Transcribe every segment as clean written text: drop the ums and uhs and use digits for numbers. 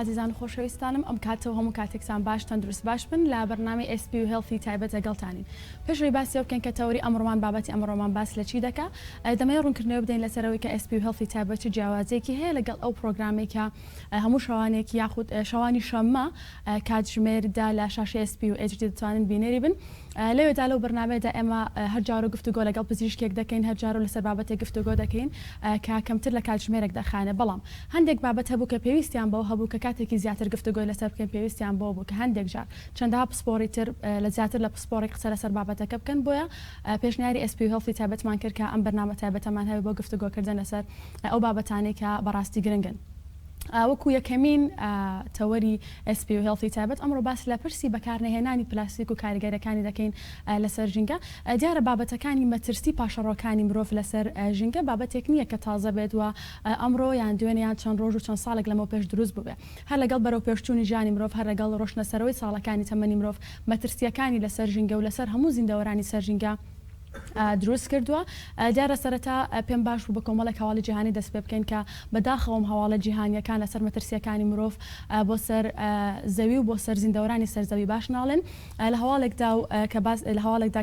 عزیزان خۆشەویستانم ئەم کاتەوە هەموو کاتێکتان باش تەندروست باش بن لە بەرنامەی SP و هێڵثی تایبەت لەگەڵتانین. پێشەوەی باسی ئەو بکەین کە تەوری ئەمڕۆمان بابەتی ئەمڕۆمان باس لە چی دەکا دەمەوێت ڕوونکردنەوە بدەین لەسەرەوەی کە SP و هێڵثی تایبەت جیاوازێکی هەیە لەگەڵ ئەو پرۆگرامێک کە هەموو شەوانێکی یاخود شەوانی شەممە کاتژمێردا لە شاشەی SP و HD دەتوانن بینێری بن. لەوێدا لەو بەرنامەیەدا ئێمە هەر جارە گفتوگۆ لەگەڵ پزیشکێک دەکەین، هەر جارە لەسەر بابەتێک گفتوگۆ دەکەین کە کەمتر لە کاتژمێرێک دەخانێ، بەڵام هەندێک بابەت هەبوو کە پێویستیان بەوە هەبوو کە کاتێکی زیاتر گفتوگۆی لەسەر بکەین پێویستیان بۆ بوو کە هەندێک جار چەندەها پسپۆری تر لە زیاتر لە پسپۆڕی قسە لەسەر بابەتەکە بکەن، بۆیە پێشنیاری SP و هێڵثی تایبەتمان کرد کە ئەم بەرنامە تایبەتەمان هەیە بۆ گفتوگۆکردن لەسەر ئەو بابەتانەی کە بەڕاستی گرنگن. وەکو یەکەمین تەوەری SP و هێڵثی تایبەت ئەمڕۆ باس لە پرسی بەکارنەهێنانی پلاستیک و کاریگەریەکانی دەکەین لەسەر ژینگە. دیارە بابەتەکانی مەترسی پاشەڕۆکانی مرۆڤ لەسەر ژینگە بابەتێک نییە کە تازە بێت و ئەمڕۆ یان دوێنیان چەند ڕۆژ و چەند ساڵێک لەمەوە پێش دروست بووبێ. هەر لەگەڵ بەرەو پێشچوونی ژیانی مرۆڤ، هەر لەگەڵ ڕۆشنەسەرەوەی ساڵەکانی تەمەنی مرۆڤ مەترسیەکانی لەسەر ژینگە و لەسەر هەموو زیندەوەرانی سەر ژینگە دروست کردووە. دیارە سەرەتا پێم باش بوو بە کۆمەڵێک هەواڵی جیهانی دەست پێ بکەین کە بەداخەوەم هەواڵە جیهانیەکان لەسەر مەترسیەکانی مرۆڤ بۆ سەر زەوی و بۆ سەر زیندەوەرانی سەرزەوی باش ناڵێن. لە هەواڵێکدا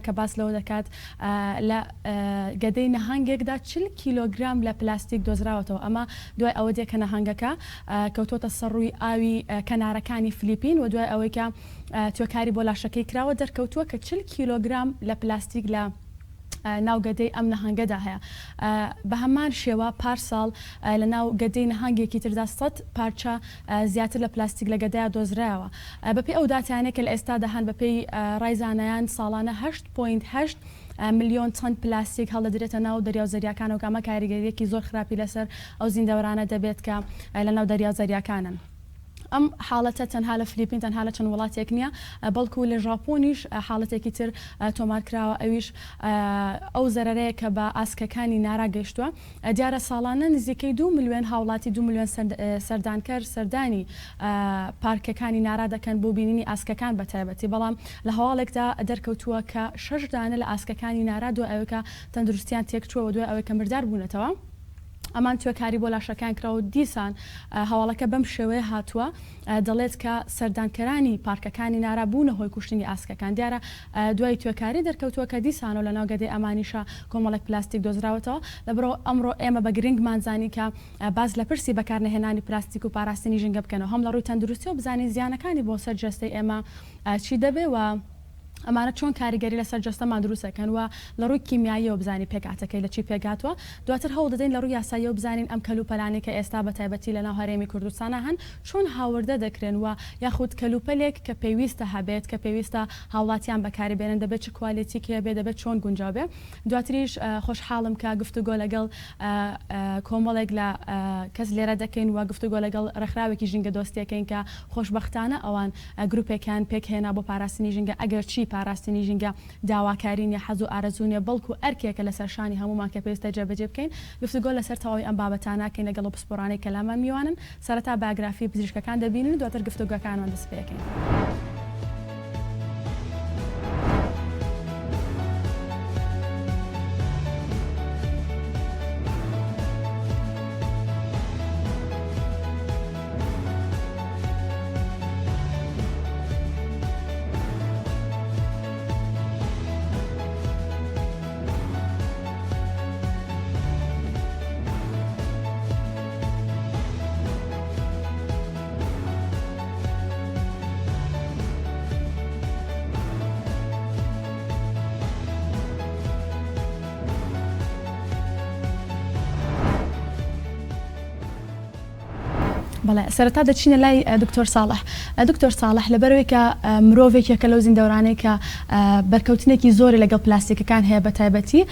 کە باس لەوە دەکات لە گەدەی نەهانگێکدا 40 کیلۆگرام لە پلاستیک دۆزراوەتەوە. ئەمە دوای ئەوە دێکە نەهانگەکە کەوتۆتە سەر ڕووی ئاوی کەنارەکانی فلیپین و دوای ئەوەی کە توێکاری بۆ لاشەکەی کراوە دەرکەوتووە کە 40 کیلۆگرام لە پلاستیک لە ناو گەدەی ئەم نەهانگەدا هەیە. بە هەمان شێوە پارساڵ لە ناو گەدەی نەهانگێکی تردا 100 پارچە زیاتر لە پلاستیک لە گەدەیە دۆزرایەوە. بەپێی ئەو داتیانەیە کە لە ئێستا دەهان بەپێی ڕایزانەیان ساڵانە 8.8 ملیۆن تۆن پلاستیک هەڵدەدرێتە ناو دەریاوزەریاکان و کامە کاریگەریەکی زۆر خراپی لەسەر ئەو زیندەوەرانە دەبێت کە لە ناو دەریاوزەریاکانن. ئەم حاڵەتە تەنها لە فلیپین تەنها لە چەند وڵاتێک نییە، بەڵکو لە ژاپۆنیش حاڵەتێکی تر تۆمارکراوە، ئەویش ئەو زەرەرەیە کە بە ئاسکەکانی نارا گەیشتووە. دیارە ساڵانە نزیکەی 2 ملیۆن هاوڵاتی 2 ملیۆن سەردانکەر سەردانی پارکەکانی نارا دەکەن بۆ بینینی ئاسکەکان بە تایبەتی، بەڵام لە هەواڵێکدا دەرکەوتووە کە 6 دانە لە ئاسکەکانی نارا دوای ئەوەکە تەندروستیان تێکچووە دوای ئەوەی کە مردار بوونەتەوە. ئەمان توێکاری بۆ لاشەکان کراوە دیسان هەواڵەکە بەم شێوەیە هاتووە دەڵێت کە سەردانکەرانی پارکەکانی نارا بوونە هۆی کوشتنی ئاسکەکان. دیارە دوای توێکاری دەرکەوتووە کە دیسانەوە لە ناو گەدەی ئەمانیشە کۆمەڵێک پلاستیک دۆزراوەتەوە. لەبەرەوە ئەمڕۆ ئێمە بە گرنگمانزانی کە باز لە پرسی بەکارنەهێنانی پلاستیک و پاراستنی ژینگە بکەنەوە، هەم لە ڕووی تەندروستی و بزانین زیانەکانی بۆ سەر جەستەی ئێمە چی دەبێ و ئەمانە چۆن کاریگەری لەسەر جەستەمان دروستەکەن و لە ڕووی کیمیاییەوە بزانین پێکاتەکەی لە چی پێگاتوە. دواتر هەوڵ دەدەین لە ڕووی یاساییەوە بزانین ئەم کەلوپەلانێک کە ئێستا بە تایبەتی لە ناو هەرێمی کوردستانە هەن چۆن هاوردە دەکرێن و یاخود کەلوپەلێک کە پێویستە هەبێت کە پێویستە هاوڵاتیان بەکاری بێنن دەبێت چ کوالیتیکە بێ، دەبێت چۆن گونجاو بێ. دواتریش خۆشحاڵم کە گفتوگۆ لەگەڵ کۆمەڵێک لە کەس لێرە دەکەین و گفتوگۆ لەگەڵ ڕێکخراوێکی ژینگە دۆستیەکەین کە خۆشبەختانە ئەوان گروپێکیان پێکهێنا بۆ پاراستنی ژینگە. ئەگەر چی پاراستنی ژینگە داواکارین یا حەز و ئارەزوونیە، بەڵکو ئەرکێکە لەسەر شانی هەمومان کە پێویستە جێبەجێ بکەین. گفتوگۆ لەسەر تەواوی ئەم بابەتانەکەین لەگەڵ پسپۆرانەی کەلامان میوانن. سەرەتا باگرافی پزیشکەکان دەبینن، دواتر گفتوگۆکانمان دەست پێکەین. بەڵێ سەرەتا دەچینە لای دکتۆر ساڵح. دکتۆر ساڵح لەبەرەوەی کە مرۆڤێکێکە لەو زیندەوەرانەی کە بەرکەوتنێکی زۆری لەگەڵ پلاستیکەکان هەیە بە تایبەتی،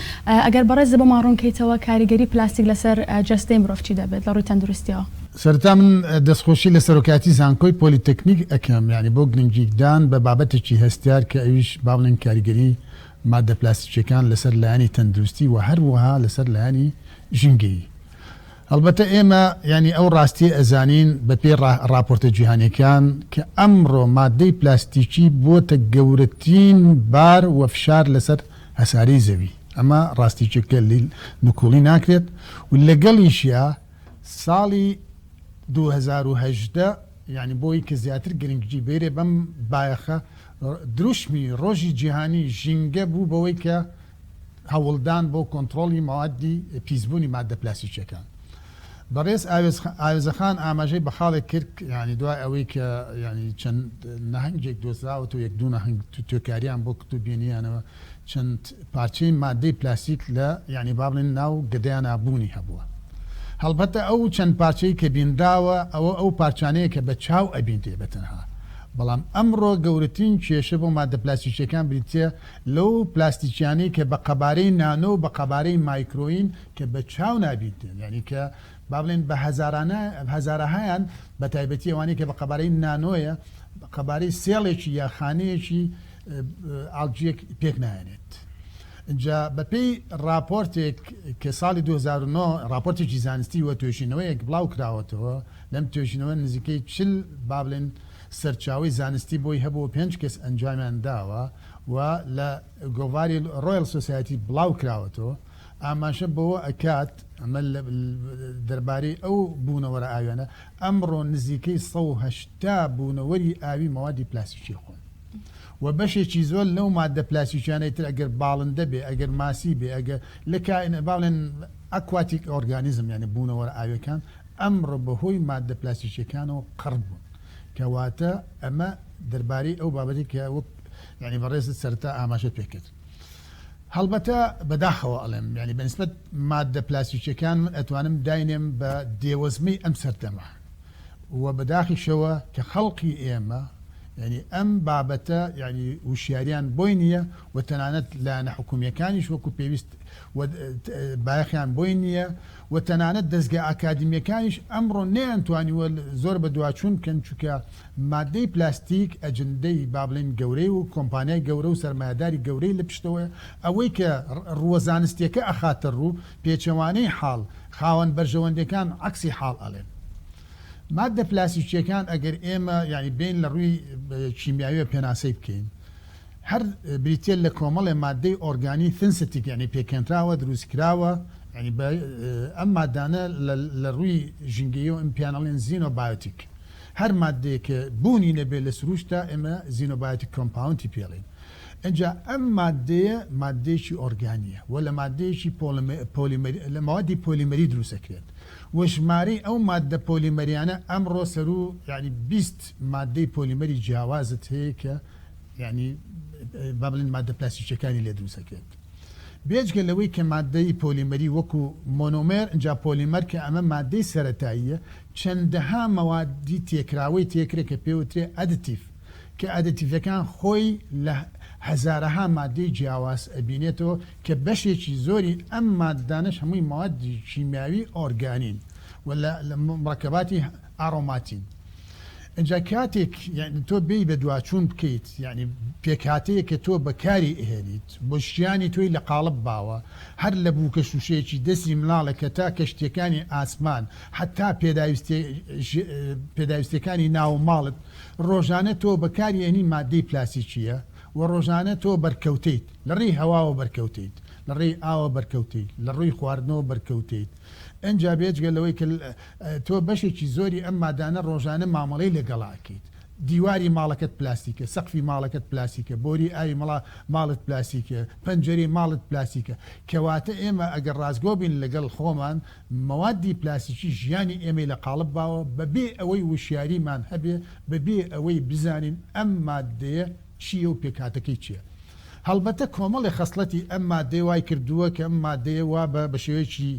ئەگەر بەڕێز بۆمان ڕوونکەیتەوە کاریگەری پلاستیک لەسەر جەستەی مرۆڤ چی دەبێت لە ڕووی تەندروستیەوە؟ سەرەتا من دەستخۆشی لە سەرۆکاتی زانکۆی پۆلیتەکنیک ئەکەم، یعنی بۆ گرنگیدان بە بابەتێکی هەستیار کە ئەویش با بڵێن کاریگەری مادە پلاستیکیەکان لەسەر لایەنی تەندروستی و هەروەها لەسەر لایەنی ژینگەیی. البته ئێمە ینی ئەو ڕاستی ئەزانین بە پێی راپۆرتە جیهانیەکان کە ئەمڕۆ مادەی پلاستیکی بۆتە گەورەترین بار و فشار لەسەر هەساری زەوی. ئەمە ڕاستیچەکە نکوڵی ناکرێت و لەگەڵیشیە ساڵی 2018 یعنی بۆی کە زیاتر گرنگجی بێرێ بەم بایەخە دروشمی ڕۆژی جیهانی ژینگە بوو بەوەی کە هەوڵدان بۆ کۆنتترۆلی ماوەدی پیسبوونی مادە پلاسیکەکان. بەڕێز ئاوێزەخان ئاماژەی بە خاڵێک کرد ینی دوای ئەوەی کە ینی چەند نەهنگێک دۆزراوە و یەک دوو نەهنگ تۆکاریان بۆ کتتو بینیانەوە چەند پارچەی مادەی پلاسیک لە ینی با بڵێن ناو گدەیان نابوونی هەبووە. هەڵبەتە ئەو چەند پارچەی کە بینراوە ئەو پارچانەیە کە بە چاو ئەبینێ بەتەنها، بەڵام ئەمڕۆ گەورەترین کێشە بۆ مادە پلاستیکیەکان بریتە لەو پلاستیکیانەی کە بە قەبارەی نانۆ و بە قەبارەی مایکرۆین کە بە چاو نابینێن، ینی کە با بڵێن بە هەزارەهایان بە تایبەتی ئەوانەی کە بە قەبارەی نانۆیە بە قەبارەی سێڵێکی یا خانەیەکی ئاڵجیەک پێک نایێنێت. اینجا بەپێی راپۆرتێک کە ساڵی 2009 راپۆرتێکی زانستی وە توێژینەوەیەک بڵاو کراوەتەوە، لەم توێژینەوە نزیکەی 40 با بڵێن سەرچاوی زانستی بۆی هەبوو 5 کەس ئەنجامیان داوە و لە گۆڤاری ڕۆیل سۆسایەتی بڵاو کراوەتەوە. ئاماژە بەوە ئەکات ئەمە دەربارەی ئەو بوونەوەرە ئاویانە ئەمڕۆ نزیکەی 180 بوونەوەری ئاوی مەوادی پلاسیکی خۆن و بەشێکی زۆر لەو مادە پلاسیکیانەی تر ئەگەر باڵندە بێ ئەگەر ماسی بێ ئەگەر لە باڵێن ئەکواتیک ئۆرگانیزم یعنی بوونەوەرە ئاویەکان ئەمڕۆ بەهۆی مادە پلاسیکیەکانەوە قڕ بوون، کەواتە ئەمە دەربارەی ئەو بابەتی کە ینی بەڕێزت سەرتا ئاماژە پێکرد. هەڵبەتە بەداخەوە ئەڵێم ینی بەنسبەت مادە پلاسیکیەکان من ئەتوانم داینێم بە دێوەزمەی ئەم سەردەما و بەداخیشەوە کە خەڵقی ئێمە ینی ئەم بابەتە ینی وشیاریان بۆی نییە و تەنانەت لایەنە حکوومیەکانیش وەکو پێویست بایەخیان بۆی نییە و تەنانەت دەستگا ئاکادمیەکانیش ئەمڕۆ نەیانتوانیوە زۆر بە دواچوون بکەن چونکە مادەی پلاستیک ئەجندەی با بڵێن گەورەی و کۆمپانیای گەورە و سەرمایهداری گەورەی لە پشتەوەی ئەوەی کە ڕووەزانستیەکە ئەخاتە ڕوو پێچەوانەی حاڵ خاوەن بەرژەوەندەکان عەکسی حاڵ ئەڵێن. مادە پلاسیکیەکان ئەگەر ئێمە ینی بین لە ڕووی کیمیاوی پێناسەی بکەین هەر بریتێ لە کۆمەڵێ مادەی ئۆرگانی تنسەتیک ینی پێکەنراوە دروستکراوە، ینی ئەم مادانە لە ڕووی ژینگەیی و ئیمپیانەڵێن زینۆبایۆتیک، هەر مادەیەکە بوونی نەبێت لە سروشتا ئێمە زینۆبایۆتیک کۆمپاوندی پێڵێن. اینجا ئەم مادەیە مادەیەکی ئۆرگانیە و لە مادەیەکی لە مەوادی پۆلیمەری دروستەکرێت و ژمارەی ئەو مادە پۆلیمەریانە ئەمڕۆ سەرو ینی 20 مادەی پۆلیمەری جیاوازت هەیە کە ینی با بڵێن مادە پلاسیکیەکانی لێ دروستەکرێت. بێجگە لەوەی کە مادەی پۆلیمەری وەکو مۆنۆمێر اینجا پۆلیمەر کە ئەمە مادەی سەرەتاییە چەندەها مەوادی تێکراوەی تێکرێ کە پێوترێ ئەدتیف کە ئەدتیفەکان خۆی لە هەزارەها مادەی جیاواز ئەبینێتەوە کە بەشێکی زۆری ئەم مادانش هەمووی موادی کیمیاوی ئۆرگانین و لە مڕکەباتی ئاڕۆماتین. اینجا کاتێک تۆ بێی بە دواچوون بکەیت ینی پێکاتەیە کە تۆ بەکاری ئەهێنیت بۆ شیانی تۆی لە قاڵب باوە هەر لە بووکە شوشەیەکی دەستی ملاڵە کە تا کەشتەکانی ئاسمان حتا پێداویستەکانی ناو ماڵت ڕۆژانە تۆ بەکاری ئەنی مادەی پلاسیکیە و ڕۆژانە تۆ بەرکەوتیت لە ڕێی هەواوە بەرکەوتیت لە ڕێی ئاوە بەرکەوتیت لە ڕووی خواردنەوە بەرکەوتیت. ئەجا بێجگە لەوەی کە تۆ بەشێکی زۆری ئەم مادانە ڕۆژانە مامەڵەی لەگەڵاکەیت، دیواری ماڵەکەت پلاستیکە، سەقفی ماڵەکەت پلاستیکە، بۆری ئاوی ماڵت پلاستیکە، پەنجەری ماڵت پلاستیکە، کەواتە ئێمە ئەگەر ڕازگۆ بین لەگەڵ خۆمان مەوادی پلاستیکی ژیانی ئێمەی لە قاڵب باوە بەبێ ئەوەی وشیاریمان هەبێ بەبێ ئەوەی بزانین ئەم مادەیە چییە و پێکاتەکەی چییە. هەڵبەتە کۆمەڵی خەسڵەتی ئەم مادەی وای کردووە کە ئەم مادەیە وا بە شێوەیەکی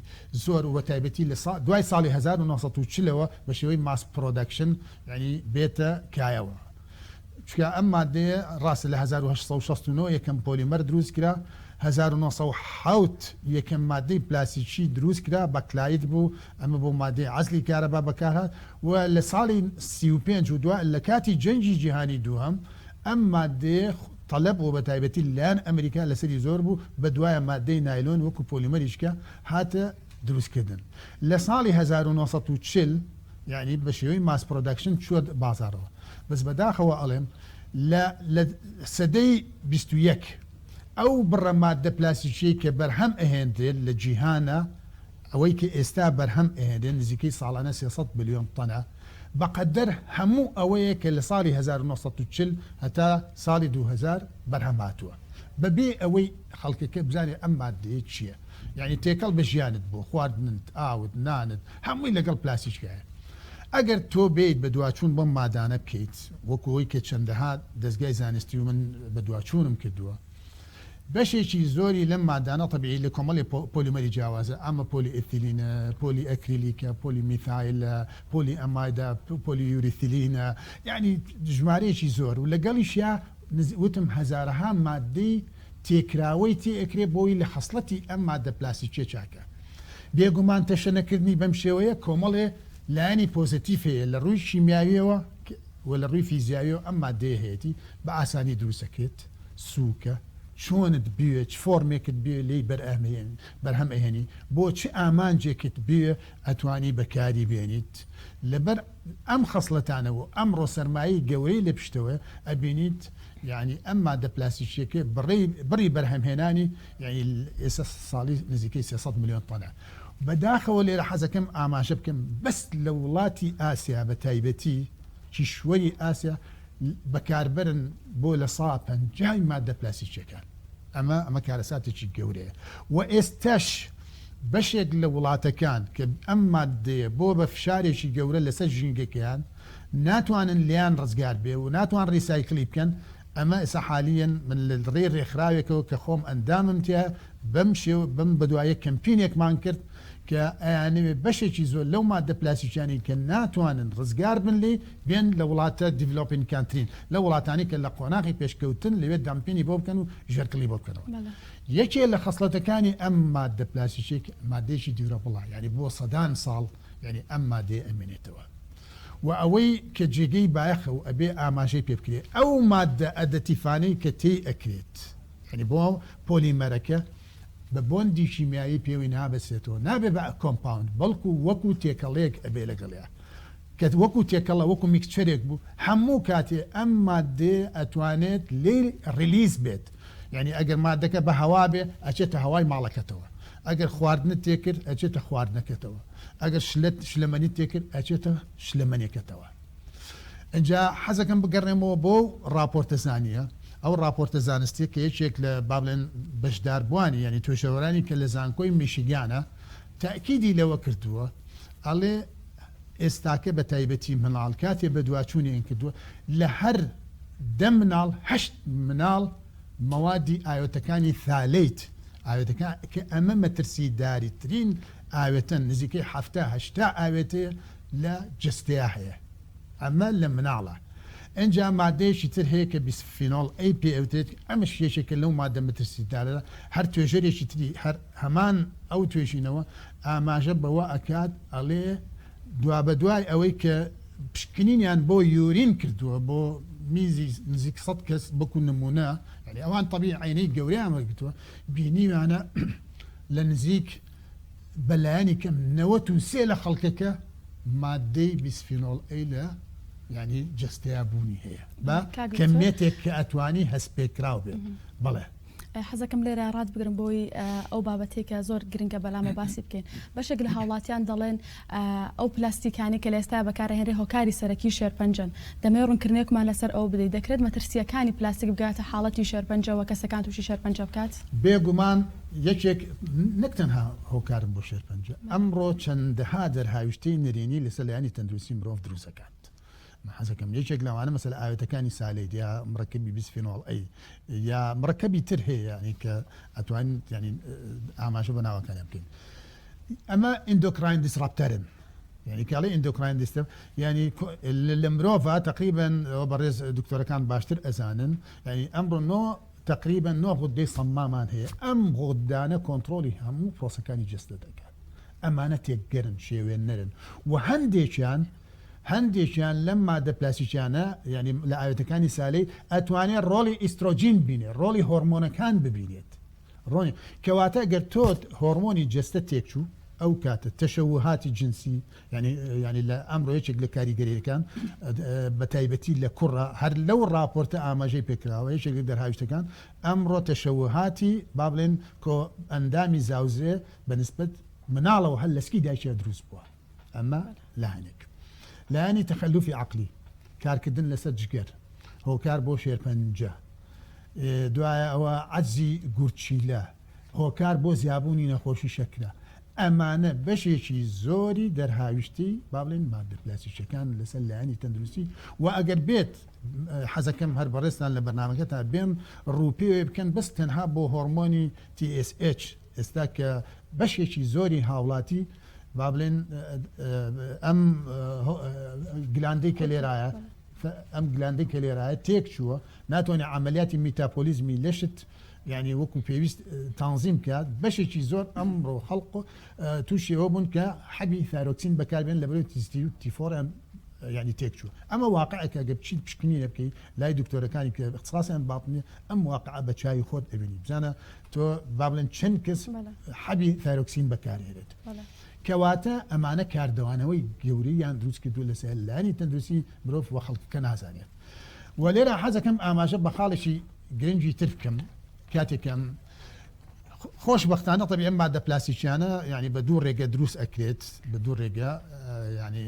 زۆر و تایبەتی لە دوای ساڵی 1940ەوە بە شێوەی ماس پرۆدەکشن ینی بێتە کایەوە، چکە ئەم مادەیە ڕاستە لە 1969 یەکەم پۆلیمەر دروست کرا، 1970 یەکەم مادەی پلاسیکی دروست کرا بەکلایت بوو، ئەمە بۆ مادەی عەزلی کارەبا بەکارهات و لە ساڵی 35 و دوای لە کاتی جەنگی جیهانی دووهەم ئەم مادەیە طلب و بە تایبەتی لایەن ئەمریکا لەسەری زۆر بوو بە دوایە مادەی نایلۆن وەکو پۆلیمەریشکە هاتە دروستکردن. لە ساڵی 1940 یعنی بە شێوەی ماس پرۆدەکشن چوە بازارەوە، بەس بەداخەوە ئەڵێم لە سەدەی 21 ئەو بڕە مادە پلاسیکی کە بەرهەم ئەهێندرێت لە جیهانە ئەوەی کە ئێستا بەرهەم ئەهێندێن نزیکەی ساڵانە 300 بلیۆن تەنە بەقەدەر هەموو ئەوەیە کە لە ساڵی 1940 هەتا ساڵی 2000 بەرهەم هاتووە بەبێ ئەوەی خەڵکەکە بزانێ ئەم مادەیە چییە یعنی تێکەڵ بە ژیانت بۆ خواردنت ئاوت نانت هەمووی لەگەڵ پلاسیکایە ئەگەر تۆ بێیت بە دوواچوون بەم مادانە بکەیت وەکوەوەی کە چەندەها دەستگای زانستی و من بە دوواچوونم کردووە بەشێکی زۆری لەم مادانە طبیعی لە کۆمەڵی پۆلیمەری جیاوازە ئەمە پۆلی ئێتیلینە پۆلی ئەکریلیکە پۆلی میثایلە پۆلی ئەمایدا پۆلی یوریثیلینە یعنی ژمارەیەکی زۆر و لەگەڵیشیا وتم هەزارەها مادەی تێکراوەی تێئەکرێ بۆی لە خەسڵەتی ئەم مادە پلاسیکیە چاکە بێگومان تەشەنەکردنی بەم شێوەیە کۆمەڵێ لایەنی پۆزیتیفەیە لە ڕووی شیمیاویەوە و لە ڕووی فیزیاویەوە ئەم مادەیە هەیەی بە ئاسانی دروستەکرێت سووکە چۆنت بوێ چ فۆرمێکت بێ لی بەرهەم ئەهێنی بۆ چ ئامانجێکت بێ ئەتوانی بەکاری بێنیت لەبەر ئەم خەسڵەتانەوە ئەمڕۆ سەرمایی گەورەی لە پشتەوە ئەبینیت یعنی ئەم مادە پلاسیکیەکە بڕی بەرهەمهێنانی یعنی ئێستا ساڵی نزیکەی 300 میلیۆن تۆنە بەداخەوە لێرە حەزەکەم ئاماژە بکەم بەس لە وڵاتی ئاسیا بە تایبەتی کیشوەری ئاسیا بەکاربرن بۆ لە 150 مادە پلاسیکیەکان ئەمە کارەساتێکی گەورەیە و ئێستاش بەشێک لە وڵاتەکان کە ئەم مادەیە بۆ بە فشارێکی گەورە لەسەر ژینگەکەیان ناتوانن لیان ڕزگار بێ و ناتوان ریسایکلی بکەن ئەمە ئێستا حالیان من لە ڕێ ڕێکخراوێکەوە کە خۆم ئەندامم تیا بەم شێو بم بەدوایە کەمپینێکمان کرد کە ئەیانوێ بەشێکی زۆر لەو مادە پلاسیکیانی کە ناتوانن ڕزگار بن لێ بێن لە وڵاتە دیڤلۆپین کانترین لە وڵاتانی کە لە قۆناغی پێشکەوتن لەوێ دامپینی بۆ بکەن و ژێرکلی بۆ بکەنەوە یەکێ لە خەسڵەتەکانی ئەم مادە پلاسیکێک مادەیەکی دیورەبڵە ینی بۆ سەدان ساڵ ینی ئەم مادەیە ئەمێنێتەوە و ئەوەی کە جێگەی بایەخە و ئەبێ ئاماژەی پێ بکرێت ئەو مادە ئەدەتیفانەی کە تێی ئەکرێت ینی بۆ پۆلیمەرەکە بە بۆندی شیمیایی پێوی نابەسێتەوە نابێ بە کۆمپاوند بەڵکو وەکو تێکەڵەیەک ئەبێ لەگەڵەیە کە وەکو تێکەڵە وەکو میکسچەرێک بوو هەموو کاتێ ئەم مادێ ئەتوانێت لێ ریلیز بێت یعنی ئەگەر مادەکە بە هەوا بێ ئەچێتە هەوای ماڵەکەتەوە ئەگەر خواردنت تێکرد ئەچێتە خواردنەکەتەوە ئەگەر شلەمەنی تێکرد ئەچێتە شلەمەنێکەتەوە ئەجا حەزەکەم بگەڕێمەوە بۆ راپۆرتە زانیە ئەو راپۆرتە زانستی کە یەکێک لە بابلێن بەشداربووانی ینی توێژەوەرانی کە لە زانکۆی میشیگانە تاکیدی لەوە کردووە ئەڵێ ئێستاکە بە تایبەتی مناڵ کاتێ بە دواچوونیان کردووە لە هەر 10 مناڵ 8 مناڵ مەوادی ئاوێتەکانی ثالەیت ئاوێتەکان کە ئەمە مەترسی داریترین ئاوێتەن نزیکەی 7-8 ئاوێتەیە لە جستەیە هەیە ئەمە لە مناڵە ئەنجا مادەیەکی تر هەیە کە بیسفینۆڵ ئەی پێ ئەوتێت ئەمەش یەکێکە لەو مادە مەترسیدارە هەر توێژەرێکی تری هەر هەمان ئەو توێژینەوە ئاماژە بەوە ئەکات ئەڵێ دوا بە دوای ئەوەی کە پشکنینیان بۆ یورین کردووە بۆ میزی نزیک 100 کەس بکو نمونە یعنی ئەوان طبیعی عینەی گەورەیان وەرگرتووە بینیوانە لە نزیک بەلایانی کەم 93 لە خەڵکەکە مادەی بیسفینۆڵ ئەی لە ینی جستەیە بوونی هەیە بە کەمێتێک کە ئەتوانی هەستپێکراو بێت بڵێ حەزەکەم لێرە ڕات بگرم بۆی ئەو بابەتێکە زۆر گرنگە بەلامە باسی بکەین بەشێک لە هاوڵاتیان دەڵێن ئەو پلاستیکانی کە لە ئێستا بەکارهێنرێ هۆکاری سەرەکی شێرپەنجەن دەمەوێت ڕوونکردنێکمان لەسەر ئەو بدەیت دەکرێت مەترسیەکانی پلاستیک بگاتە حاڵەتی شێرپەنجەوە کەسەکان تووشی شێرپەنجە بکات بێگومان یەکێک نەکتەنها هۆکارم بۆ شێرپەنجە ئەمڕۆ چەندەها دەرهاویشتەی نرێنی لەسەر لایانی تەندروستی مرۆڤ دروستەکات حەزەکەم یەکێک لەوانە مەسەل ئاوێتەکانی سالەیت یا مڕەکەبی بیسفینۆڵ ئەی یا مڕەکەبی تر هەیە ینی کە ئەتوانین ینی ئاماژە بە ناوەکانیان بکەین ئەمە ئیندۆکراین دیسڕاپتەرن یعنی کاڵی ئیندۆکراین دیستە ینی لە مرۆڤە تقریبا بەڕێز دکتۆرەکان باشتر ئەزانن ینی ئەمڕۆ تقریبا 9 غدەی سەمامان هەیە ئەم غدانە کۆنتڕۆلی هەموو پرۆسەکانی جستە دەکات ئەمانە تێکگەرن شێوێن نەرن و هەندێکیان لەم مادە پلاسیکیانە ینی لە ئاوێتەکانی سالەی ئەتوانێت ڕۆڵی ئیسترۆجین بینێت ڕۆڵی هۆرمۆنەکان ببینێت ڕۆنی کەواتە گەر تۆ هۆرمۆنی جستە تێکچوو ئەو کاتە تەشەوهاتی جنسی ینی لە ئەمڕۆ یەکێک لە کاریگەریەکان بە تایبەتی لە کوڕە هەر لەو راپۆرتە ئاماژەی پێکراوە یەکێک لە دەرهاویشتەکان ئەمڕۆ تەشەوهاتی با بڵێن کۆ ئەندامی زاوزێ بەنسبەت مناڵەوە هەر لەسکی دایکە دروست بووە ئەمە لە هەنێک لایەنی تەخەلوفی عەقلی کارکردن لەسەر جگەر هۆکار بۆ شێرپەنجە دوایە ئەوە عەجزی گورچیلە هۆکار بۆ زیابوونی نەخۆشی شەکرە ئەمانە بەشێکی زۆری دەرهاویشتی با بڵێن مادە پلاسیکیەکان لەسەر لایەنی تەندروستی و ئەگەر بێت حەزەکەم هەر بەڕێستان لە بەرنامەکەتا بێن ڕووپێوێ بکەن بەس تەنها بۆ هۆرمۆنی TSH ئێستا کە بەشێکی زۆری هاوڵاتی با بڵێن ئەم گلاندەی کە لێرایە ئەم گلاندەی کە لێرایە تێک چووە ناتوانێت عملیاتی میتاپۆلیزمی لەشت یعنی وەکو پێویست تانزیم کات بەشێکی زۆر ئەمڕۆ خەڵق تووشیەوە بوون کە حەبی ثایرۆکسین بەکاربێن لە بەرەوەی تیفۆریان یعنی تێک چوو ئەمە واقعەکە گە بچیت پشکنی لە بکەی لای دکتۆرەکانی کە اختصاسیان باڵنی ئەم واقعە بە چاوی خۆت ئەبینی بزانە تۆ با بڵێن چەند کەس حەبی ثایرۆکسین بەکارهێنێت کەواتە ئەمانە کاردەوانەوەی گەورەیان دروست کردو لەسەر لایەنی تەندروستی مرۆڤ وە خەڵکەکە نازانێت و لێرە حەزەکەم ئاماژە بە خاڵێکی گرنگی تر بکەم کاتێکم خۆشبەختانە طبعا ئەم مادە پلاسیکیانە یعنی بە دوو ڕێگە دروست ئەکرێت بە دوو ڕێگە ینی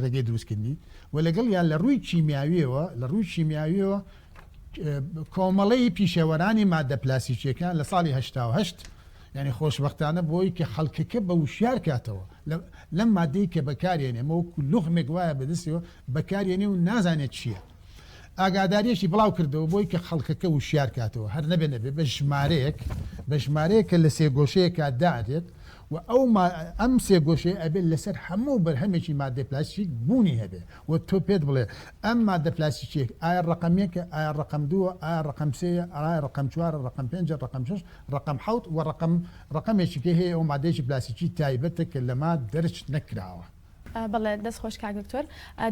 ڕێگەی دروستکردنی و لەگەڵ یان لە ڕووی کیمیاویەوە کۆمەڵەی پیشەوەرانی مادە پلاسیکیەکان لە ساڵی 1970 یعنی خۆشبەختانە بۆی کە خەڵکەکە بە وشیار کاتەوە لەم مادەی کە بەکارێنێ وەکو لوغمێک وایە بەدەستەوە بەکارێنێ و نازانێت چییە ئاگاداریەشی بڵاو کردەوە بۆی کە خەڵکەکە وشیار کاتەوە هەر نەبێ بە ژمارەیەک کە لە سێگۆشەیەکە داێت و ئەم سێگۆشەیە ئەبێت لەسەر هەموو بەرهەمێکی مادە پلاسیک بوونی هەبێ و تۆ پێت بڵێ ئەم مادە پلاسیکێک ئایا ڕقەمێکە ئایا ڕقم 2 ئایا ڕقم 3 ئایا ڕقم 4 ڕقم 5 ڕقم 6 ڕقم 7 و ڕقمێکی هەیە ئەو مادەیەکی پلاسیکی تایبەتە کە لەما دەرچ نەکراوە بەڵێ دەست خۆش کاک دکتۆر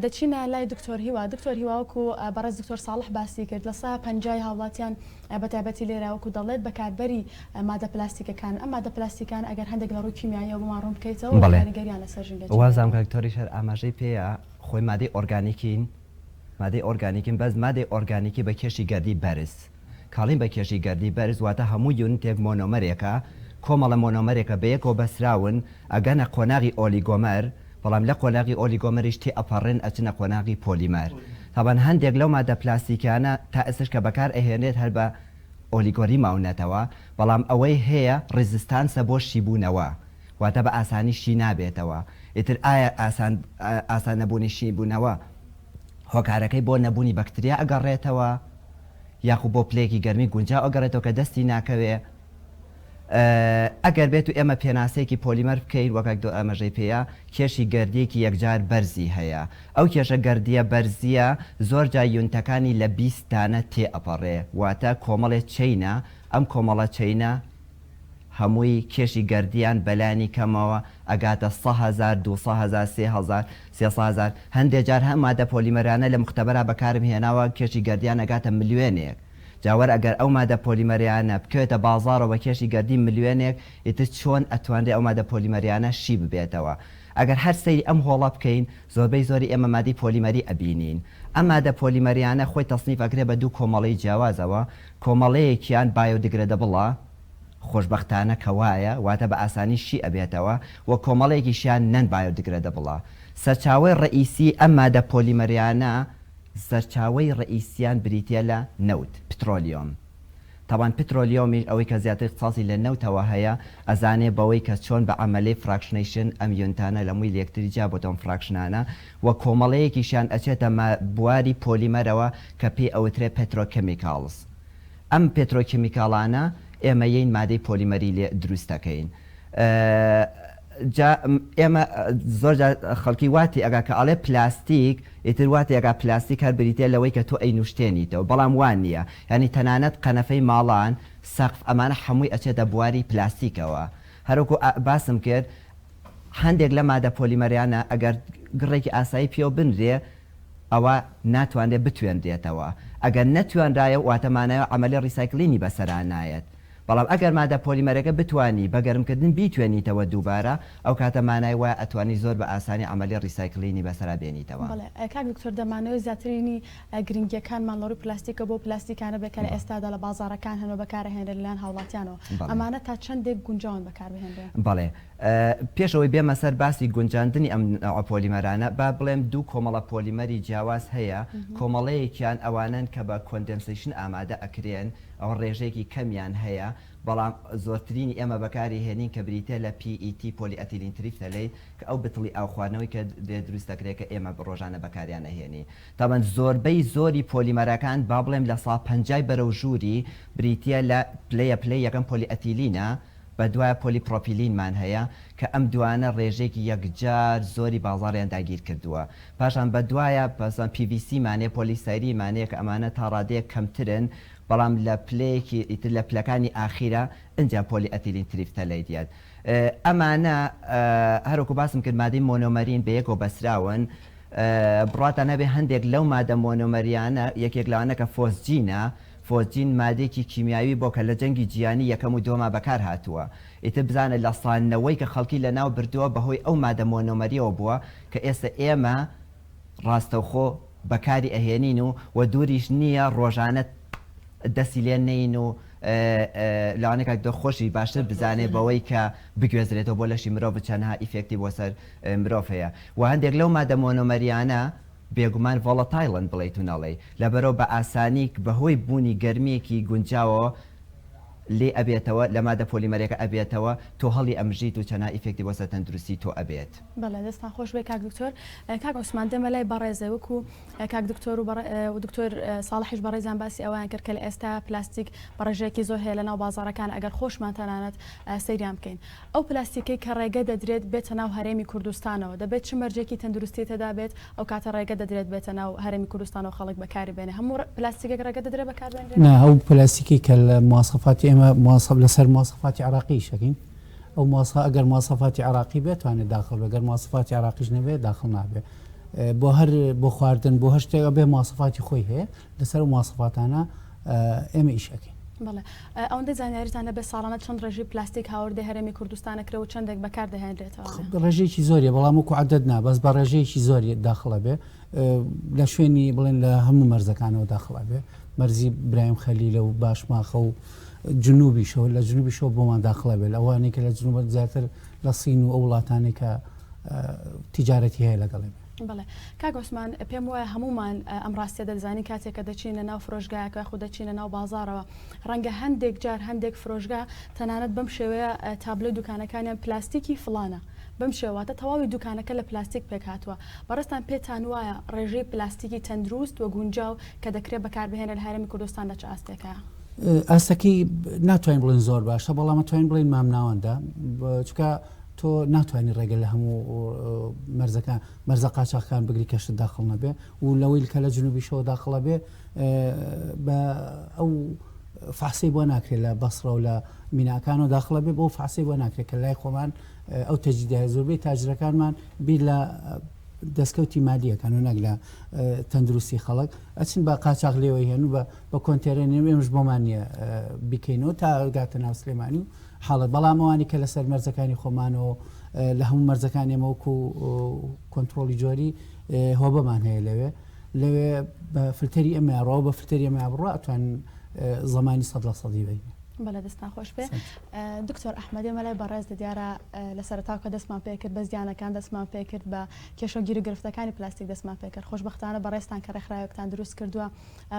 دەچینە لای دکتۆر هیوا دکتۆر هیواوەکو بەڕێز دکتۆر ساڵح باسی کرد لە 150 هاوڵاتیان بەتایبەتی لێراوەکو دەڵێت بەکاربەری مادە پلاستیکەکان ئەم مادە پلاستیکان ئەگەر هەندێک لە ڕووی کیمیاییەوە بمان ڕوون بکەیتەوە کاریگەریان لەسەر ژنگە وازام دکتۆریش هەر ئاماژەی پێەیە خۆی مادەی ئۆرگانیکین بەس مادەی ئۆرگانیکی بە کێشی گەردی بەرز کاڵین بە کێشی گەردی بەرز واتە هەموو یونتێک مۆنۆمەرێکە کۆمەڵە مۆنۆمەرێکە بەیەکەوە بەسراون ئەگەنە قۆناغی ئۆلیگۆمەر بەڵام لە قۆناغی ئۆلیگۆمەریش تێ ئەپەڕێن ئەچنە قۆناغی پۆلیمەر تاوان هەندێک لەو مادە پلاستیکیانە تا ئێستش کە بەکار ئەهێنێت هەر بە ئۆلیگۆری ماونەتەوە بەڵام ئەوەی هەیە ڕێزیستانسە بۆ شیبوونەوە واتە بە ئاسانی شی نابێتەوە ئیتر ئایا ئاسان نەبوونی شیبوونەوە هۆکارەکەی بۆ نەبوونی بەکتریا ئەگەڕێتەوە یاخو بۆ پلێکی گەرمی گونجاو ئەگەڕێتەوە کە دەستی ناکەوێ ئەگەر بێت و ئێمە پێناسەیەکی پۆلیمەر بکەین وەکەک دو ئەمەژەی پێەیە کێشی گەردیەکی یەکجار بەرزی هەیە ئەو کێشە گەردیە بەرزیە زۆر جای یونتەکانی لە 20 تێ ئەپەڕێ واتە کۆمەڵێت چینە ئەم کۆمەڵە چینە هەمووی کێشی گەردیان بەلانی کەمەوە ئەگاتە 100,000 200,000 300,000 هەندێک جار هەم مادە پۆلیمەرانە لە مختبەرا بەکارم هێناوە کێشی گەردیان ئەگاتە ملیۆنێک جاوەر ئەگەر ئەو مادە پۆلیمەریانە بکوێتە بازارەوە بە کێشی گەردی ملیۆنێک ئیتر چۆن ئەتوانرێ ئەو مادە پۆلیمەریانە شی ببێتەوە ئەگەر هەر سەیری ئەم هۆڵە بکەین زۆربەی ئێمە مادی پۆلیمەری ئەبینین ئەم مادە پۆلیمەریانە خۆی تەصنیف ئەکرێ بە دوو کۆمەڵەی جیاوازەوە کۆمەڵەیەکیان بایۆدیگرێدەبڵە خۆشبەختانە کەوایە واتە بە ئاسانی شی ئەبێتەوە و کۆمەڵەیەکیشیان نەن بایۆدیگرێدەبڵە سەرچاوەی ڕئیسی ئەم مادە پۆلیمەریانە سەرچاوەی ڕئیسیان بریتە لە نەوت پترۆلیۆم تاوان پترۆلیۆمیش ئەوەی کە زیاتر اختصاصی لە نەوتەوە هەیە ئەزانێ بەوەی کە چۆن بە عەمەلەی فراکشنیشن ئەم یونتانە لە مووی لەکتری جا بۆتەم فراکشنانە و کۆمەڵەیەکیشیان ئەچێتە بواری پۆلیمەرەوە کە پێی ئەوترێ پێترۆکیمیکاڵز ئەم پێترۆکیمیکاڵانە ئێمە یەین مادەی پۆلیمەری لێ دروستەکەین ئێمە زۆر خەڵکی واتی ئەگا کە ئەڵێ پلاستیک ئیتر واتی ئەگا پلاستیک هەر بریتێ لەوەی کە تۆ ئەی نوشتێنیتەوە بەڵام وان نییە ینی تەنانەت قەنەفەی ماڵان سەقف ئەمانە هەمووی ئەچێتە بواری پلاستیکەوە هەروکو باسم کرد هەندێک لە مادە پۆلیمەریانە ئەگەر گڕێکی ئاسایی پێوە بنرێ ئەوە ناتوانێت بتوێنرێتەوە ئەگەر نەتوانرایە واتەمانەوە عەمەلی ڕیسایکلینی بەسەران نایەت بەڵام ئەگەر مادە پۆلیمەرەکە بتانی بەگەرمکردن بیتوێنیتەوە دووبارە ئەو کاتە مانای وایە ئەتوانی زۆر بە ئاسانی عملی ڕیسایکلینی بەسەرا بێنیتەوە. کاک دکتۆر دەمانەوەی زیاترینی گرنگیەکانمان لەڕووی پلاستیکە بۆ پلاستیکانە بێکە لە ئێستادا لە بازارەکان هەنەوە بەکارهێنرێن لەلایەن هاوڵاتیانەوە ئەمانە تا چەندێک گونجاون بەکاربهێنرێن. بەڵێ پێشەوەی بێمە سەر باسی گونجاندنی ئەم پۆلیمەرانە با بڵێم دوو کۆمەڵە پۆلیمەری جیاواز هەیە کۆمەڵەیەکیان ئەوانن کە بە کۆندنسیشن ئامادە ئەکرێن ئەو ڕێژێکی کەمیان هەیە بەڵام زۆرترینی ئێمە بەکاری هێنین کە بریتە لە PET پۆلیئەتیلین تریفتەلەی کە ئەو بتڵی ئاوخواردنەوەی کە دروستەکرێت کە ئێمە ڕۆژانە بەکاریان هێنی تامان زۆربەی زۆری پۆلیمەرەکان با بڵێم لە ساڵ 50 بەرەو ژووری بریتە لە پلەی یەکەم پۆلیئەتیلینە بە دوایە پۆلیپرۆپیلینمان هەیە کە ئەم دوانە ڕێژێکی یەکجار زۆری بازاڕیان داگیر کردووە پاشان بە دوایە پەسان PVC مانێ پۆلیسایری مانەیە کە ئەمانە تا ڕادەیە کەمترن بەڵام لە پلەیەکی ئیتر لە پلەکانی ئاخیرە ئەنجا پۆلیئەتیلین تریفتەلەی دیات ئەمانە هەروکو باسم کرد مادەی مۆنۆمەرین بە یەکۆ بەسراون بڕاتە نەبێ هەندێک لەو مادە مۆنۆمەریانە یەکێک لەوانە کە فۆسجینە فۆسجین مادێکی کیمیاوی بۆ کە لە جەنگی جیهانی یەکەم و دۆما بەکار هاتووە ئیتر بزانە لە سانەوەی کە خەڵکی لە ناو بردووە بەهۆی ئەو مادە مۆنۆمەریەوە بووە کە ئێستا ئێمە ڕاستەوخۆ بەکاری ئەهێنین و دووریش نییە ڕۆژانە دەستی لێن نین و لەوانێک دۆخۆشی باشتر بزانێ بەوەی کە بگوێزرێتەوە بۆ لەشی مرۆڤ چەندها ئیفێکتی بۆ سەر مرۆڤ هەیە و هەندێک لەو مادە مۆنۆمەریانە بێگومان ڤۆڵەتایڵن بڵێیت و نەڵێ لەبەرەوە بە ئاسانی بەهۆی بوونی گەرمیەکی گونجاوە لێ ئەبێتەوە لە مادە پۆلیمەرێکە ئەبێتەوە تۆ هەڵی ئەمژیت و چەنا ئیفێکتی بۆ سەر تەندروستی تۆ ئەبێت. بەڵێ دەستان خۆش بێ کاک دکتۆر کاک عوسمان دەمە لای بەڕێزە وەکو کاک دکتۆر و دکتۆر ساڵحیش بەڕێزان باسی ئەویان کرد کە لە ئێستا پلاستیک بەڕێژەیەکی زۆر هەیە لە ناو بازارەکان ئەگەر خۆشمان تەنانەت سەیریان بکەین ئەو پلاستیکەی کە ڕێگە دەدرێت بێتە ناو هەرێمی کوردستانەوە دەبێت چ مەرجێکی تەندروستی تێدا بێت ئەو کاتە ڕێگە دەدرێت بێتە ناو هەرێمی کوردستانەوە خەڵک بەکاری بێنێ هەموو پلاستیکێک ڕێگە دەدرێت بەکاربێنرێت نا ئەو پلاستیکی کە لە مواصفاتی ئێمە مواصف لەسەر مواصفاتی عراقی شەکەین ئەو ئەگەر مواصفاتی عراقی بێتوانێت داخل بێت ئەگەر مواصفاتی عراقیش نەبێت داخل نابێت بۆ هەر بۆ خواردن بۆ هەر شتێک بێ مواصفاتی خۆی هەیە لەسەر مواصفاتانە ئێمە ئیشەکەین. بەڵێ ئەوەندە زانیاریتانە بێ ساڵانە چەند ڕێژی پلاستیک هاوردەی هەرێمی کوردستانەکرێ و چەندێک بەکاردەهێنرێتەوە ڕێژەیەکی زۆریە بەڵام وەکو عەدەد نا بەس بە ڕێژەیەکی زۆری داخڵە بێ لە شوێنی بڵێن لە هەموو مەرزەکانەوە داخڵە بێ مەرزی برایم خەلیلە و باشماخە و جنوبیشەوە لە جنوبیشەوە بۆمان داخڵە بێت ئەوانەی کە لە جنوبەت زیاتر لە سین و ئەو وڵاتانێک کە تیجارەتی هەیە لەگەڵێ بڵێ کاک عوسمان پێم وایە هەمومان ئەم ڕاستیە دەزانی کاتێک کە دەچینە ناو فرۆژگایەکە خو دەچینە ناو بازارەوە ڕەنگە هەندێک جار هەندێک فرۆژگا تەنانەت بەم شێوەیە تابلۆی دوکانەکانیان پلاستیکی فڵانە بەم شێواتە تەواوی دوکانەکە لە پلاستیک پێک هاتووە بەڕستان پێتان وایە ڕێژەی پلاستیکی تەندروست و گونجاو کە دەکرێت بەکاربهێنە لە هەرێمی کوردستان لە چ ئاستێکە ئاستەکەی ناتوانین بڵێن زۆر باشە بەڵام توانین بڵێن مامناوەندا چکە تۆ ناتوانانی ڕێگە لە هەموو مەرزەکان مەرزە قاچاقەکان بگری کەشت داخڵ نەبێ و لەوەی کە لە جنوبیشەوە داخڵە بێ بە ئەو فحسی بۆ ناکرێت لە بەسڕە و لە میناکانەوە داخڵە بێ بۆ فحسی بۆ ناکرێت کە لای خۆمان ئەو تەجدیدە زۆربەی تاجرەکانمان بیر لە دەستکەوتی مادیەکان و نەک لە تەندروستی خەڵک ئەچین بە قاچاق لێوەی هێن و بە کۆنتێرێنێ ئێمەش بۆمان نییە بیکەینەوە تا گاتە ناو سلێمانی و حاڵت بەڵام ئەوانی کە لەسەر مەرزەکانی خۆمانەوە لە هەموو مەرزەکان ئێمەوەکو کۆنتترۆلی جۆری هۆبەمان هەیە لەوێ بە فرتەری ئەمەڕەوە بە فرتەری ئەمە بڕە ئەتوان زمانی 100% بین. بەڵێ دەستان خۆش بێ دکتۆر ئەحمەدی مەلای بەڕێز دیارە لە سەرتاوکە دەستمان پێکرد بە زیانەکان دەستمان پێکرد بە کێشەگیری گرفتەکانی پلاستیک دەستمان پێکرد خۆشبەختانە بەڕێستان کە ڕێکخراوێکتان دروست کردووە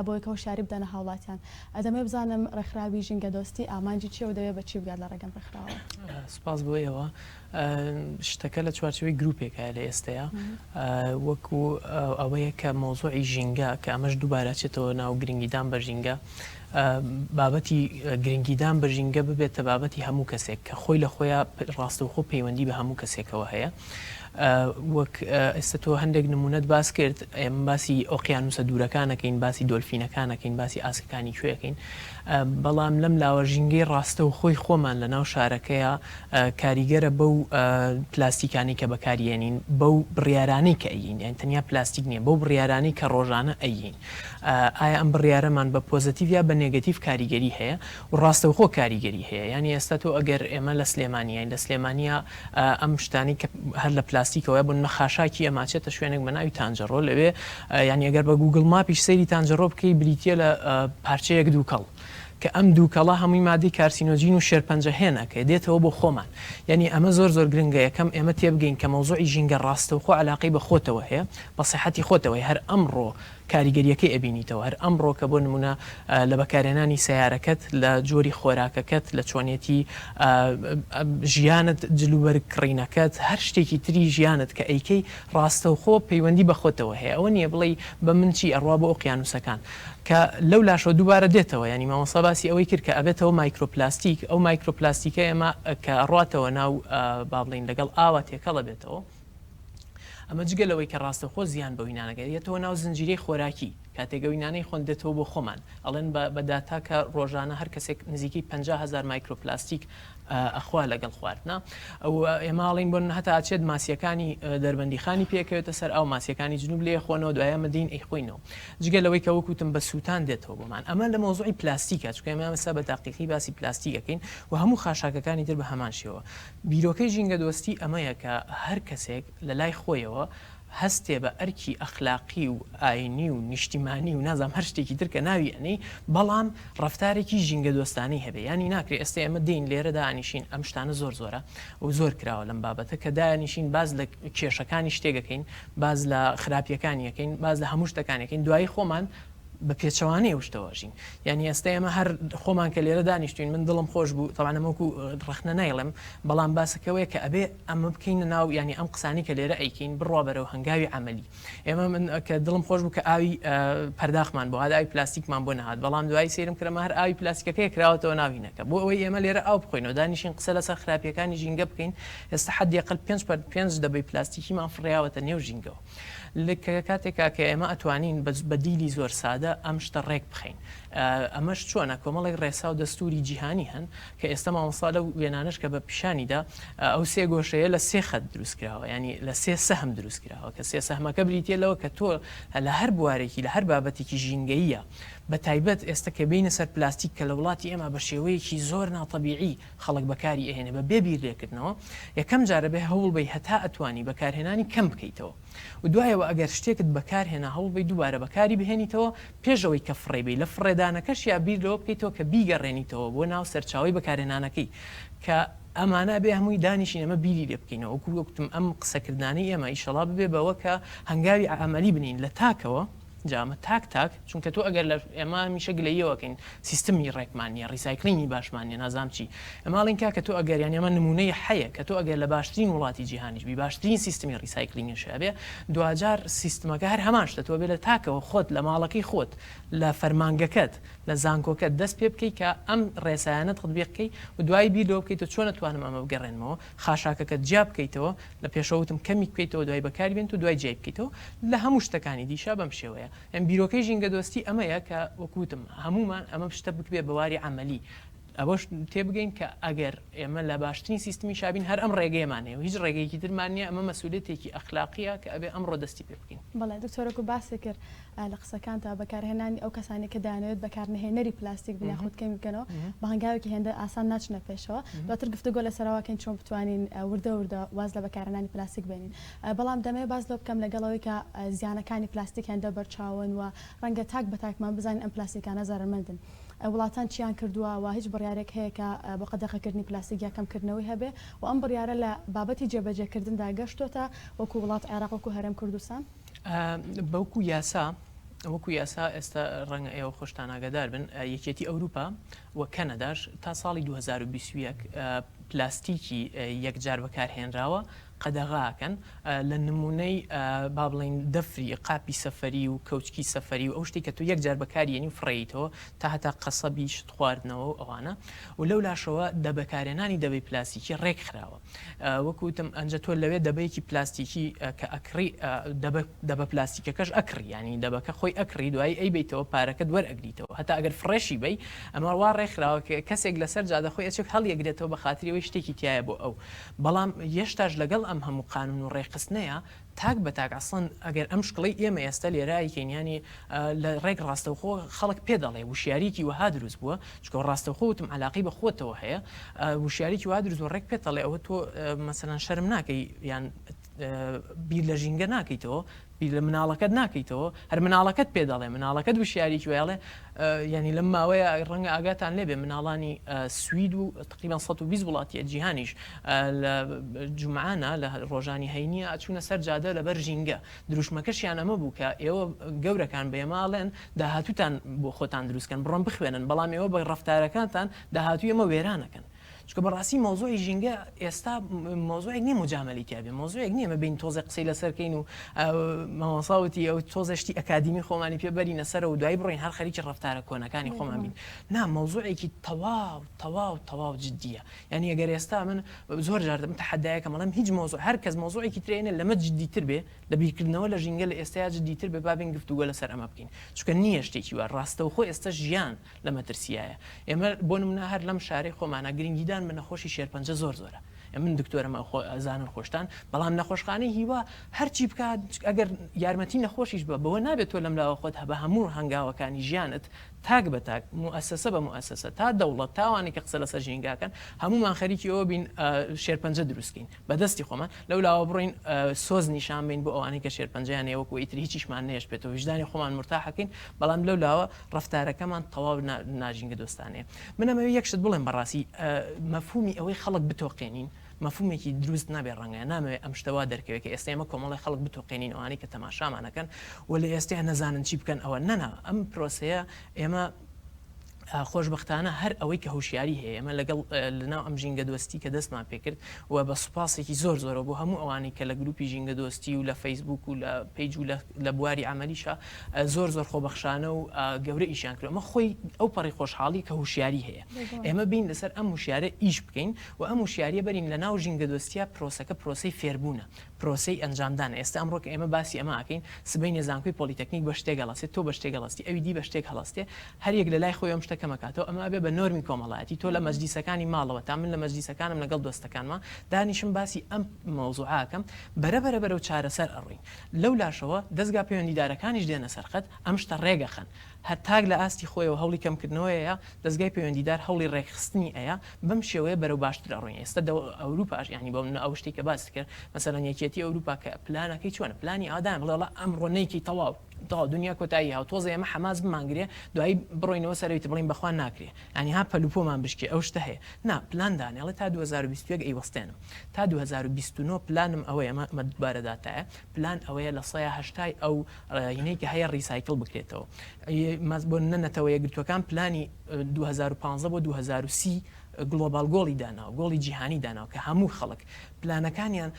بۆی کە شاری بدەنە هاوڵاتیان ئەدەمێ بزانم ڕێکخراوی ژینگە دۆستی ئامانجی چی و دەوێت بە چی بگات لە ڕێگەم ڕێکخراوە سپاس بۆ ئێوە شتەکە لە چوارچەوەی گروپێکە لە ئێستەیە وەکو ئەوەیە کە مۆزوعی ژینگە کە ئەمەش دووبارە چێتەوە ناو گرنگیدان بە ژینگە بابەتی گرنگیدان بە ژینگە ببێتە بابەتی هەموو کەسێک کە خۆی لە خۆیان ڕاستەوخۆ پەیوەندی بە هەموو کەسێکەوە هەیە وەک ئێستا تۆ هەندێک نمونەت باس کرد ئێمە باسی ئۆقیانوسە دوورەکانەکەین باسی دۆلفینەکانەکەین باسی ئاسەکانی کوێەکەین بەڵام لەم لاوەژینگەی ڕاستە و خۆی خۆمان لە ناو شارەکەیە کاریگەرە بەو پلاستیکانی کە بەکارێنین بەو بڕیارانەی کە ئەیین یان تەنیا پلاستیک نییە بەو بڕیارانی کە ڕۆژانە ئەیین ئایا ئەم بڕیارەمان بە پۆزتیڤیا بە نێگەتیڤ کاریگەری هەیە و ڕاستەوخۆ کاریگەری هەیە ینی ئێستا تۆ ئەگەر ئێمە لە سلێمانیای لە سلێمانیا ئەم شتانی کە هەر لە پلاستیکەوە بوون نەخاشاکی ئەماچێتە شوێنێک بە ناوی تانجەڕۆ لەوێ ینی ئەگەر بە گوگل ماپیش سەیری تانجەڕۆ بکەی بریتە لە پارچەیەک دووکەڵ کە ئەم دووکەڵا هەمووی مادەی کارسینۆجین و شێرپەنجە هێنا کە دێتەوە بۆ خۆمان یعنی ئەمە زۆر گرنگە یەکەم ئێمە تێبگەین کە مەوزوعی ژینگە ڕاستەوخۆ علاقەی بە خۆتەوە هەیە بە سیحەتی خۆتەوەی هەر ئەمڕۆ کاریگەریەکەی ئەبینیتەوە هەر ئەمڕۆ کە بۆ نمونە لە بەکارهێنانی سیارەکەت لە جۆری خۆراکەکەت لە چۆنیەتی ژیانت جلوبەرکڕینەکەت هەر شتێکی تری ژیانت کە ئەیکەی ڕاستەوخۆ پەیوەندی بە خۆتەوە هەیە ئەوە نییە بڵێ بە من چی ئەڕوا بۆ ئۆقیانوسەکان کە لەو لاشۆ دووبارە دێتەوە ینی مامۆستا باسی ئەوەی کرد کە ئەبێتەوە مایکرۆپلاستیک ئەو مایکرۆپلاستیکە ئێمە کە ڕاتەوە ناو با بڵین لەگەڵ ئاوا تێکەڵە بێتەوە ئەمە جگەلەوەی کە ڕاستەخۆ زیان بە وینانەگەێتەوە ناو زنجیرەی خۆراکی کاتێگەوینانەی خۆن دێتەوە بۆ خۆمان ئەڵێن بە داتا کە ڕۆژانە هەر کەسێک نزیکی 50,000 مایکرۆپلاستیک ئەخوا لەگەڵ خواردنا ئەو ئێماڵین بۆن هەتا ئاچێت ماسیەکانی دەربەندیخانی پێکەوێتە سەر ئەو ماسیەکانی جنوب لێ خۆنەوە دوایە مەدین ئەیخۆینەوە جگەلەوەی کە وەکوتم بە سووتان دێتەوە بۆمان ئەمە لە مۆزوعی پلاستیکە چکە ئێمەسا بە تاقیقی باسی پلاستیکەکەین و هەموو خاشاکەکانی تر بە هەمان شێوە بیرۆکەی ژینگە دۆستی ئەمەیە کە هەر کەسێک لە لای خۆیەوە هەستێ بە ئەرکی ئەخلاقی و ئاینی و نیشتیمانی و نازام هەر شتێکی ترکە ناوی ئەنەی بەڵام ڕفتارێکی ژینگە دۆستانی هەبێ ینی ناکرێت ئێستا ئێمە دێین لێرە دانیشین ئەم شتانە زۆرە و زۆر کراوە لەم بابەتە کە دانیشین باز لە کێشەکانی شتێگەکەین باز لە خراپیەکانیەکەین باز لە هەموو شتەکانەکەین دوایی خۆمان بە پێچەوانەیە وشتەوەژین یعنی ئێستا ئێمە هەر خۆمان کە لێرە دانیشتوین من دڵم خۆش بوو تەوانەمەکو ڕخنە نایڵم بەڵام باسەکەوەیە کە ئەبێ ئەمە بکەینە ناو ینی ئەم قسانی کە لێرە ئەیکەین بڕوا بەرەو هەنگاوی عملی ئێمە من کە دڵم خۆش بوو کە ئاوی پەرداخمان بۆ ئاوی پلاستیکمان بۆ نهات بەڵام دوای سێرم کردمە هەر ئاوی پلاستیکەکەی کراوەتەوە ناوینەکە بۆ ئەوەی ئێمە لێرە ئاو بخۆینەوە دانیشین قسە لەسەر خراپیەکانی ژینگە بکەین ئێستا حدێقل 5 دەبەی پلاستیکیمان فڕیاوەتە نێو ژینگەوە کاتێکا کە ئێمە ئەتوانین بە دیلی زۆر سادە ئەم شتە ڕێک بخەین ئەمەش چۆنە کۆمەڵێک ڕێسا و دەستوری جیهانی هەن کە ئێستا مامۆستا لە وێنانش کە بە پیشانیدا ئەو سێ گۆشەیە لە سێ خەت دروستکراوە ینی لە سێ سەهم دروستکراوە کە سێ سەهمەکە بریتێلەوە کە تۆ لە هەر بوارێکی لە هەر بابەتێکی ژینگەیە بە تایبەت ئێستا کە بینە سەر پلاستیک کە لە وڵاتی ئێمە بە شێوەیەکی زۆر ناتەبیعی خەڵک بەکاری ئەهێنێ بە بێبیر لێکردنەوە یەکەم جارە بێ هەوڵ بی هەتا ئەتوانی بەکارهێنانی کەم بکەیتەوە و دوایەوە ئەگەر شتێکت بەکارهێنا هەوڵ بی دووبارە بەکاری بهێنیتەوە پێشەوەی کە فڕێبی لە فڕێدانەکەش یا بیر لەوە بکەیتەوە کە بیگەڕێنیتەوە بۆ ناو سەرچاوی بەکارهێنانەکەی کە ئەمانە بێ هەمووی دانیشین ئەمە بیری لێ بکەینەوە وەکوتم ئەم قسەکردانی ئێمە ئیشەڵا ببێ بەوە کە هەنگاوی ئەمەلی بنین لە تاکەوە جامە تاک چونکە تۆ ئەگەر لە ئێمە میشە گلەیەوەکەین سیستمی ڕێکمانیە ڕیسایکلینی باشمانە نازام چی ئەماڵین کە تۆ ئەگەریان ئەمە نمونەی حەیە کە تۆ ئەگەر لە باشترین وڵاتی جیهانیش بی باشترین سیستمی ڕیسایکلینی شابێ دوجار سیستمەکە هەر هەمان شتە تۆ بێ لە تاکەوە خۆت لە ماڵەکەی خۆت لە فەرمانگەکەت لە زانکۆکەت دەست پێ بکەی کە ئەم ڕێسایانت تطبیق بکەی و دوای بیرەوە بکەیت و چۆن نتوانم ئەمە بگەڕێنمەوە خاشاکەکەت جیا بکەیتەوە لە پێشەوتم کەمی بکەیتەوە دوای بەکاری بێن و دوای جێ بکەیتەوە لە هەموو شتەکانی دیشا بەم شێوەیە ئەم بیرۆکەی ژینگە دۆستی ئەمەیە کە وەکوتم هەمومان ئەمە شتە بکبێ بەواری عملی ئەوەش تێبگەین کە ئەگەر ئێمە لە باشترین سیستمی شابین هەر ئەم ڕێگەیەمانەیە هیچ ڕێگەیەکی ترمانە ئەمە مەسئولێتێکی ئەخلاقیە کە ئەبێ ئەمڕۆ دەستی پێ بکەین بەڵێ دکتۆرەکو باسی کرد لە قسەکان تا بەکارهێنانی ئەو کەسانی کە دانەوێت بەکارنهێنەری پلاستیک بنا خودکەم بکەنەوە بە هەنگاوێکی هێندە ئاسان ناچنە پێشەوە دواتر گفتوگۆ لەسەرەوەکەین چۆن بتوانین وردە واز لە بەکارهێنانی پلاستیک بێنین بەڵام دەمەوێت باز لۆ بکەم لەگەڵەوەی کە زیانەکانی پلاستیک هێندە بەرچاون و ڕەنگە تاک بە تاکمان بزانین ئەم پلاستیکانە زەرمەندن وڵاتان چیان کردووە و هیچ بڕیارێک هەیە کە بۆ قەدەغەکردنی پلاستیک یا کەمکردنەوەی هەبێ و ئەم بڕیارە لە بابەتی جێبەجێکردندا گەشتۆتە وەکو وڵات عێراق وەکو هەرێم کوردستان بەوکو یاسا ئێستا ڕەنگە ئێوە خۆشتان ئاگادار بن یەکێتی ئەوروپا و کەنەداش تا ساڵی 2021 پلاستیکی یەکجار بەکارهێنراوە قەدەغاکەن لە نمونەی با بڵین دەفری قاپی سەفەری و کەوچکی سەفەری و ئەو شتێک کە تۆ یەکجار بەکارێنی و فڕێیتەوە تا هەتا قەسەبی شت خواردنەوە و ئەوانە و لەو لاشەوە دەبەکارێنانی دەبەی پلاستیکی ڕێک خراوە وەکوتم ئەنجە تۆ لەوێ دەبەیەکی پلاستیکی کە ئەکڕی دەبە پلاستیکەکەش ئەکڕی ینی دەبەکە خۆی ئەکڕی دوایی ئەی بیتەوە پارەکەت وەرئەگریتەوە هەتا ئەگەر فڕێشی بی ئەمە وا ڕێکخراوە کە کەسێک لەسەر جادە خۆی ئەچێک هەڵیەگرێتەوە بە خاتریەوەی شتێکی تایە بۆ ئەو بەڵام هێشتاش لەگەڵ ئەم هەموو قانون و ڕێخستنەیە تاک بە تاک ئەسڵەن ئەگەر ئەم شکڵی ئێمە ئێستا لێرای کێنیانی لە ڕێک ڕاستەوخۆ خەڵک پێ دەڵێ وشیاریکی وها دروست بووە چکە ڕاستەوخۆتم علاقی بە خۆتەوە هەیە وشیاریکی وها دروست و ڕێک پێ دەڵێ ئەوە تۆ مەسەلەن شەرم ناکەی یان بیر لە ژینگە ناکەیتەوە بیر لە مناڵەکەت ناکەیتەوە هەر مناڵەکەت پێ دەڵێ مناڵەکەت وشیاریکی وێڵێ ینی لەم ماوەیە ڕەنگە ئاگاتان لێبێ مناڵانی سوید و تقریبان 120 وڵاتیە جیهانیش لە جومعانە لە ڕۆژانی هەینیە ئەچوونە سەر جادە لەبەر ژینگە دروشمەکەشیان ئەمە بوو کە ئێوە گەورەکان بێماڵێن داهاتوتان بۆ خۆتان دروستکەن بڕۆن بخوێنن بەڵام ئێوە بە ڕەفتارەکانتان داهاتوی ئەمە وێرانەکەن چکە بەڕاستی مۆزۆی ژینگە ئێستا مۆزۆیەک نییە مجاملی تیاابێ مۆزۆیەک نییە مە بین تۆزە قسەی لەسەرکەین و مامۆساوتی ئەو تۆزەشتی ئەکادمی خۆمانی پێبەرینە سەر و دوای بڕین هەر خەریکی ڕفتارە کۆنەکانی خۆمان بین نا مۆزۆیەکی تەواو جددیە یعنی ئەگەر ئێستا من زۆر جاردەم تەحەدایەکە مەڵم هیچ مۆزۆ هەر کەس مۆزۆیەکی ترێنە لەمە جددیتر بێ لە بیرکردنەوە لە ژینگە لە ئێستا جددیتر بێ بابین گفتوگۆ لەسەر ئەمە بکەین چکە نییە شتێکی وە ڕاستەوخۆ ئێستا ژیان لە مەترسیایە ئێمە بۆ نمونە هەر لەم شارەی خۆمانە گرنگیدان بە نەخۆشی شێرپەنجە زۆرە من دکتۆرەمە ئەزانن خۆشتان بەڵام نەخۆشخانەی هیوا هەرچی بکات ئەگەر یارمەتی نەخۆشیش بە بەوە نابێت تۆ لەم لاوە خۆت بە هەموو هەنگاوەکانی ژیانت تاک بە تاک موسسە بە موسسە تا دەوڵەت تاوانی کە قسە لەسەر ژینگاکەن هەمومان خەریکی ئەوە بین شێرپەنجە دروستکەین بەدەستی خۆمان لەو لاوە بڕین سۆز نیشان بین بۆ ئەوانەی کە شێرپەنجەیان ئێوە ئیتر هیچیشمان نێش بێتەوە وجدانی خۆمان مرتاحەکەین بەڵام لەو لاوە ڕفتارەکەمان تەواو ناژینگە دۆستانەیە من ئەمە یەکشت بڵێم بەڕاستی مەفهومی ئەوەی خەڵک بتۆقێنین مەفهومێکی دروست نابێ ڕەنگە نامەوێت ئەم شتەوە دەرکەوێت کە ئێستا ئێمە کۆمەڵی خەڵک بتۆقێنین ئەوانەی کە تەماشامانەکەن و لە ئێستا نەزانن چی بکەن ئەوە نەنا ئەم پرۆسەیە ئێمە خۆشببختانە هەر ئەوەی کە هوشیاری هەیە ئەمە لەگەڵ لەناو ئەم ژینگە دۆستی کە دەستمان پێکرد و بە سوپاسێکی زۆرەوە بۆ هەموو ئەوانی کە لە گروپی ژینگە دۆستی و لە فەیسبوک و لە پیج و لە بواری عملیشە زۆر خۆبەخشانە و گەورە ئیشان کرد ئەمە خۆی ئەو پەڕی خۆشحاڵی کە هوشیاری هەیە ئێمە بین لەسەر ئەم هوشیارە ئیش بکەین و ئەم هوشیاریە بەرین لە ناو ژینگە دۆستیە پرۆسەکە پرۆسەی فێربوونە پرۆسەی ئەنجامدانە ئێستا ئەمڕۆ کە ئێمە باسی ئەمە ئاکەین سبەی نێزانکۆی پۆلیتەکنیک بە شتێک هەڵەستێت تۆ بە شتێک هەڵەستی ئەوی دی بە شتێک هەڵەستێ هەر یەک لە لای خۆی ئەم شتەکە مەکاتەوە ئەمە بە نۆرمی کۆمەڵایەتی تۆ لە مەجلیسەکانی ماڵەوە تا من لە مەجلیسەکانم لەگەڵ دۆستەکانمە دانیشم باسی ئەم مەوزوعاکەم بەرەبەرە و چارەسەر ئەڕوین لەو لاشەوە دەستگا پەیوەندیدارەکانیش دێنە سەرخەت ئەم شتە ڕێگەخەن هەر تاک لە ئاستی خۆیەوە هەوڵی کەمکردنەوەیە دەستگای پەیوەندیدار هەوڵی ڕێکخستنی ئەیە بەم شێوەیە بەرەو باشتر ئەڕوین ئێستا ئەوروپاش ینی بۆ ئەو شتێک کە باس کرد مەسەلەن یەکێتی ئەوروپا کە پلانەکەی چۆنە پلانی ئادام بڵێ ئەمڕۆ نەیکی تەواو دنیا کۆتایی ها تۆزە ئێمە حەماس بمانگرێ دوایی بڕۆینەوە سەرەویت بڵین بەخوا ناکرێ ئەنی ها پەلوپۆمان بشکێ ئەو شتە هەیە نا پلاندانێڵێ تا 2021 ئەیوەستێنم تا 2029 پلانم ئەوەیە ئەمە دووبارەداتایە پلان ئەوەیە لە 180 ئەو هینەی کە هەیە ریسایکل بکرێتەوە بۆ نەنەتەوە یەکگرتوەکان پلانی 2015 بۆ 2030 گلۆبال گۆڵی داناوە گۆڵی جیهانی داناوە کە هەموو خەڵک پلانەکانیان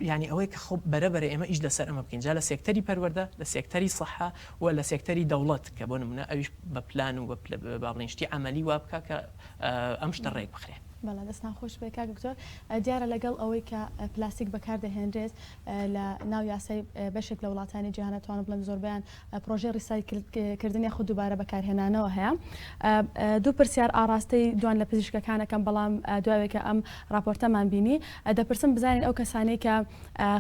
ینی ئەوەی کە خۆ بەرەبەر ئێمە ئیش لەسەر ئەمە بکەین جا لە سێکتەری پەروەردە لە سێکتەری سەحا و لە سێکتەری دەوڵەت کە بۆ نمونە ئەویش بە پلان و با بڵین شتی عەمەلی وا بکە کە ئەم شتە ڕێک بخرێ بەڵا دەست ناخۆش بێ کاک دکتۆر دیارە لەگەڵ ئەوەی کە پلاستیک بەکاردەهێنرێت لە ناو یاسای بەشێک لە وڵاتانی جیهانە توانە بڵێن زۆربیان پرۆژەی ریسایکلکردنی خود دووبارە بەکارهێنانەوە هەیە دوو پرسیار ئاراستەی دوان لە پزیشکەکانەکەم بەڵام دوایێکە ئەم راپۆرتەمان بینی دەپرسم بزانین ئەو کەسانەی کە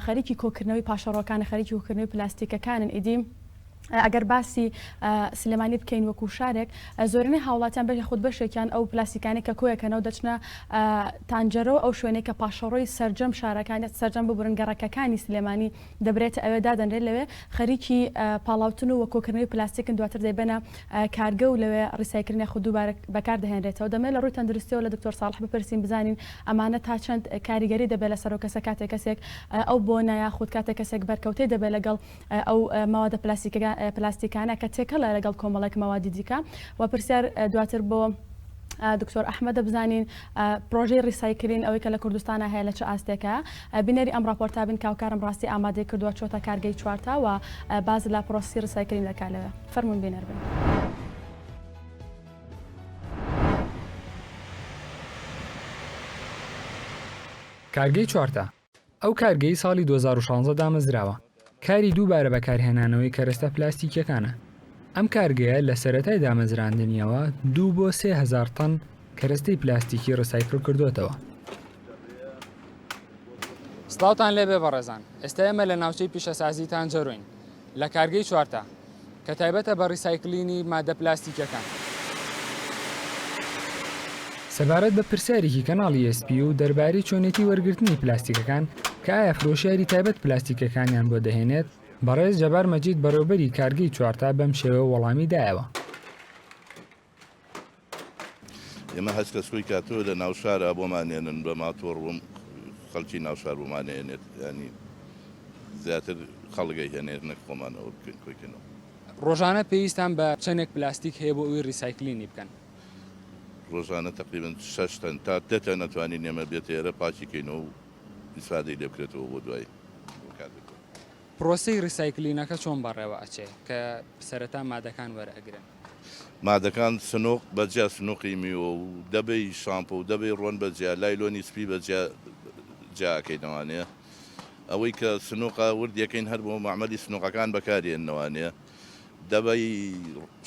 خەریکی کۆکردنەوەی پاشەڕۆکانە خەریکی کۆکردنەوەی پلاستیکەکانن ئیدی ئەگەر باسی سلێمانی بکەین وەکو شارێک زۆرینەی هاوڵاتیان بەشی خودت بەشێکیان ئەو پلاستیکانی کە کۆیەکەنەوە دەچنە تانجەرەوە ئەو شوێنێک کە پاشەڕۆی سەرجەم شارەکانی سەرجەم ببورن گەڕەکەەکانی سلێمانی دەبرێت ئەوێ دادەنرێت لەوێ خەریکی پاڵاوتن و وەکۆکردنەوەی پلاستیکن دواتر دەیبەنە کارگە و لەوێ ڕیسایکردنی خود دووبارە بەکاردەهێنرێتەوە دەمێت لە ڕووی تەندروستیەوە لە دکتۆر ساڵح بپرسین بزانین ئەمانە تا چەند کاریگەری دەبێت لەسەر کەسە کاتێک کەسێک ئەو بۆ نایاخود کاتێک کەسێک بەرکەوتەی دەبێت لەگەڵ ئەو ماوەدە پلاستیکانە کە تێکە لە لەگەڵ کۆمەڵێک مەوادی دیکە و پرسیار دواتر بۆ دکتۆر ئەحمەدە بزانین پرۆژەی ریسایکلین ئەوەی کە لە کوردستانە هەیە لە چه ئاستێکە بینەری ئەم راپۆرتا بن کاوکارم ڕاستی ئامادەی کردووە چۆتە کارگەی چوارتا و باز لە پرۆسی ریسایکلین دەکالەوە فەرمون بینەر بن. کارگەی چوارتا ئەو کارگەی ساڵی 2016 دامەزراوە کاری دووبارە بەکارهێنانەوەی کەرەستە پلاستیکیەکانە. ئەم کارگەیە لە سەرەتای دامەزراندنیەوە 2 بۆ 3,000 تەن کەرەستەی پلاستیکی ڕسایکل کردوێتەوە. سڵاوتان لێبێ بەڕێزان ئێستا ئێمە لە ناوچەی پیشەسازیتان جەڕوین لە کارگەی چوارتە کە تایبەتە بە ڕیسایکلینی مادە پلاستیکەکان. سەبارەت بە پرسیارێکی کەناڵی SP و دەربارەی چۆنێتی وەرگرتنی پلاستیکەکان کە ئایا فرۆشیاری تایبەت پلاستیکەکانیان بۆ دەهێنێت بەڕێز جەبار مەجید بەڕێوەبەری کارگەی چوارتە بەم شێوە وەڵامی دایەوە. ئێمە هەست کەسکۆی کاتۆ لە ناوشارە بۆمانێنن بە ماتۆڕوم خەڵکی ناوشار بۆمانێنێت ینی زیاتر خەڵگەی هێنێت نەک خۆمانەوە بکەین کۆیکەنەوە. ڕۆژانە پێویستان بە چەندێک پلاستیک هەیە بۆ ئەوی ڕیسایکلینی بکەن؟ ڕۆژانە تقریبن 6 تەن تا 10 تەن نەتوانین ئێمە بێت ئێرە پاچیکەینەوە و ئیسفادەی لێ بکرێتەوە بۆ دوای کاتێک. پرۆسەی ڕیسایکلینەکە چۆن بەڕێوە ئەچێ کە سەرەتا مادەکان وەرئەگرن؟ مادەکان سنۆق بەجیا سنوقی میوە و دەبەی شامپۆ و دەبەی ڕۆن بەجیا لایلۆنی سپی بەجیا جاکەینەوانەیە ئەوەی کە سنوقە ورد یەکەین هەر بۆ معمەلی سنوقەکان بەکارێنەوانەیە دەبەی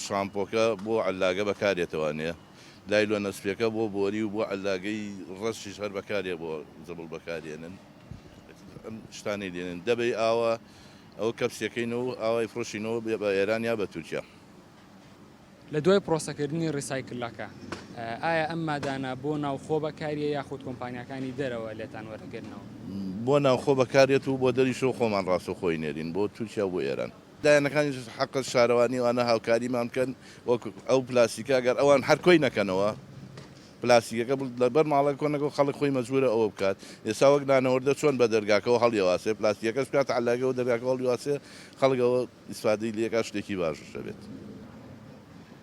شامپۆکە بۆ عەلاگە بەکارێتەوانەیە لایلۆ نەسپێکە بۆ بۆری و بۆ عەلاگەی ڕەشیش هەر بەکارێ بۆ زەبڵ بەکارێنن ئەم شتانەی دێنن دەبەی ئاوە ئەو کەپسەکەینەوە ئاوای فرۆشینەوە بێ بە ئێران یا بە تورکیا. لە دوای پرۆسەکردنی ڕیسایکلەکە ئایا ئەم مادانە بۆ ناوخۆ بەکاریە یاخود کۆمپانیەکانی دەرەوە لێتان وەرەگرنەوە؟ بۆ ناوخۆ بەکارێت و بۆ دەریشەوە خۆمان ڕاستەخۆی نێرین بۆ تورکیا بۆ ئێران. دایانەکانی حەق شارەوانی وانە هاوکاریمان بکەن وەکو ئەو پلاستیکە گەر ئەوان هەرکۆی نەکەنەوە پلاستیکەکە لەبەر ماڵە کۆنەکە خەڵک خۆی مەجبورە ئەوە بکات. ئێستا وەک نانەوەردە چۆن بە دەرگاکەەوە هەڵیواسێ پلاستیکەکەش بکات عەلاگەوە دەرگاکە هەڵیواسێ خەڵکەوە ئیسفادەی لێکا شتێکی باشش دەبێت.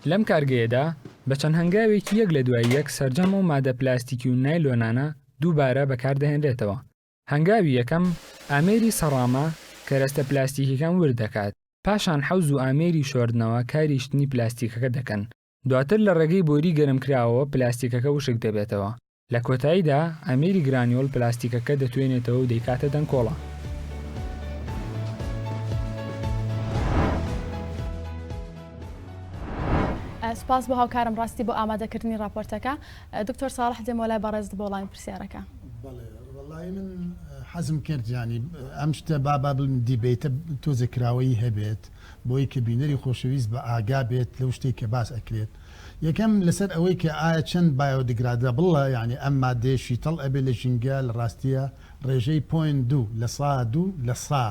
لەم کارگەیەدا بە چەند هەنگاوێکی یەک لە دوای یەک سەرجەم و مادە پلاستیکی و نایلۆنانە دووبارە بەکاردەهێنرێتەوە. هەنگاوی یەکەم ئامێری سەڕامە کە رەستە پلاستیکیەکان وردەکات پاشان حەوز و ئامێری شۆردنەوە کاری شتنی پلاستیکەکە دەکەن. دواتر لە ڕێگەی بۆری گەرمکراوەوە پلاستیکەکە وشک دەبێتەوە. لە کۆتاییدا ئامێری گرانیۆل پلاستیکەکە دەتوێنێتەوە و دەیکاتە دەنگکۆڵە. سپاس بۆ هاوکارم ڕاستی بۆ ئامادەکردنی راپۆرتەکە. دکتۆر ساڵح دێمۆلای بەڕێزت بۆ وەڵامی پرسیارەکە. وەڵی من حەزم کرد ینی ئەم شتە بابا دیبێتە تۆزەکراوەی هەبێت بۆی کە بینەری خۆشەویست بە ئاگا بێت لەو شتێک کە باس ئەکرێت. یەکەم لەسەر ئەوەی کە ئایا چەند بایۆدیگرادە بڵە ینی ئەم مادێشی تەڵ ئەبێ لە ژینگە لە ڕاستیە ڕێژەی پوین دو لە سا دوو لە سا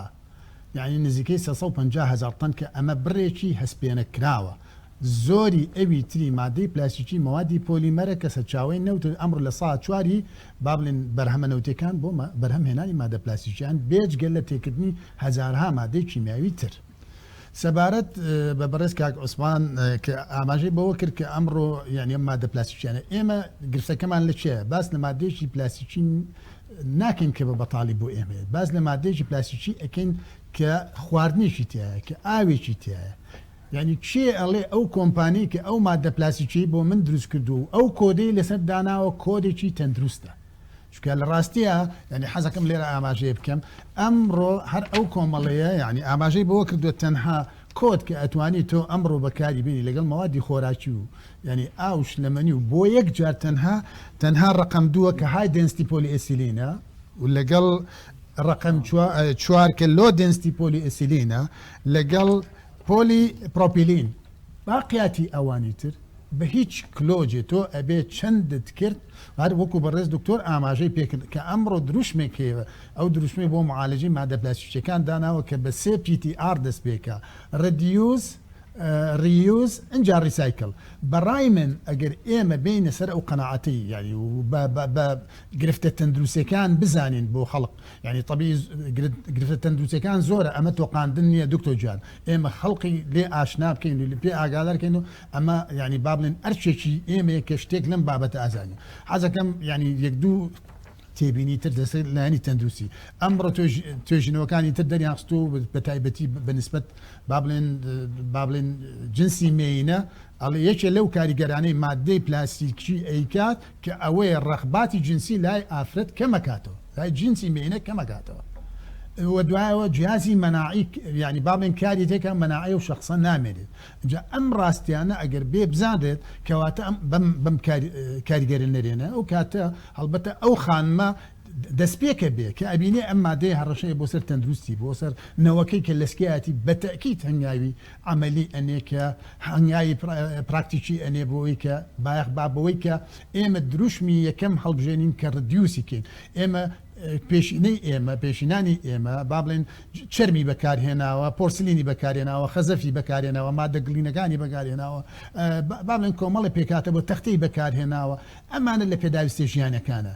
یعنی نزیکەی 150,000 تەن کە ئەمە بڕێکی هەسپێنە کراوە. زۆری ئەوی تری مادەی پلاستیکی مەوادی پۆلیمەرە کە سەرچاوی نەوت ئەمڕۆ لە سا چواری با بڵێن بەرهەمە نەوتەکان بۆ بەرهەم هێنانی مادە پلاستیکیان بێجگەل لە تێکردنی هەزارها مادەی کیمیاوی تر. سەبارەت بە بەڕێز کاک عوسمان کە ئاماژەی بەوە کرد کە ئەمڕۆ یعنی ئەم مادە پلاستیکیانە ئێمە گرفتەکەمان لە چێە باس لە مادەیەکی پلاستیکی ناکەین کە بە بەتاڵی بۆ ئێمە باز لە مادەیەکی پلاستیکی ئەکەین کە خواردنیشی تایە کە ئاوێکی تایە. یعنی چێ ئەڵێ ئەو کۆمپانی کە ئەو مادە پلاستیکی بۆ من دروست کردو و ئەو کۆدەی لەسەر داناوە کۆدێکی تەندروستە. چکە لە ڕاستیە ینی حەزەکەم لێرە ئاماژەیە بکەم ئەمڕۆ هەر ئەو کۆمەڵەیە ینی ئاماژەی بەوە کردووە تەنها کۆت کە ئەتوانی تۆ ئەمڕۆ بەکاری بینی لەگەڵ مەوادی خۆراکی و ینی ئاوش لەمەنی و بۆ یەک جار تەنها ڕقم دووە کە های دنستی پۆلی ئەسیلینە و لەگەڵ ڕقم 4 کە لۆ دنستی پۆلی ئەسیلینە لەگەڵ پۆلی پرۆپیلین باقیاتی ئەوانی تر بە هیچ کلۆجێ تۆ ئەبێ چەندت کرد هەر وەکو بەڕێز دکتۆر ئاماژەی پێکرد کە ئەمڕۆ دروشمێک هەیە ئەو دروشمەی بۆ معالەجی مادە پلاستیکیەکان داناوە کە بە 3 PTR دەست پێکە ڕدیوز ریوز ئەجا ریسایکل. بەڕای من ئەگەر ئێمە بینە سەر ئەو قەناعەتی ینی بە گرفتە تەندروستەکان بزانین بۆ خەڵق ینی طبیعی گرفتە تەندروستەکان زۆرە ئەمە تۆقااندن نییە دکتۆر جان ئێمە خەڵقی لێ ئاشنا بکەین و پێ ئاگادارکەین و ئەمە ینی با بڵێن ئەرچێکی ئێمە کە شتێک لەم بابەتە ئازانی حەزەکەم ینی یەک دوو تێبینی تر دەسێت لایانی تەندروستی ئەمڕۆ توێژینەوەکانی تر دەریانستۆ بە تایبەتی بەنسبەت با بڵێن جنسی مێینە ئەڵێ یەکێ لەو کاریگەرانەی مادەی پلاستیکی ئەیکات کە ئەوەیە ڕەخباتی جنسی لای ئافرەت کەمەکاتەوە لای جنسی مێینە کەمەکاتەوە و دوایەوە جیازی مەناعی ینی با بڵێن کاری تێکە مەناعی و شخصە نامێنێت اینجا ئەم ڕاستیانە ئەگەر بێ بزانێت کەواتە بەم کاریگەری نەرێنە ئەو کاتە هەڵبەتە ئەو خانمە دەستپێکە بێ کە ئەبینێ ئەم مادەی هەڕەشەیە بۆ سەر تەندروستی بۆ سەر نەوەکەی کە لەسکایەتی بەتەکیت هەنگاوی ئەمەلی ئەنێ کە هەنگاوی پراکتیکی ئەنێ بۆەوەی کە بایەخ بابەوەی کە ئێمە دروشمی یەکەم هەڵبژێنین کە ڕدیوسیکەین ئێمە پێشینەی ئێمە پێشینانی ئێمە با بڵێن چرمی بەکارهێناوە پۆرسلینی بەکارهێناوە خەزەفی بەکارهێناوە مادە گلینەکانی بەکارهێناوە با بڵێن کۆمەڵی پێکاتە بۆ تەختەی بەکارهێناوە ئەمانە لە پێداویستی ژیانەکانە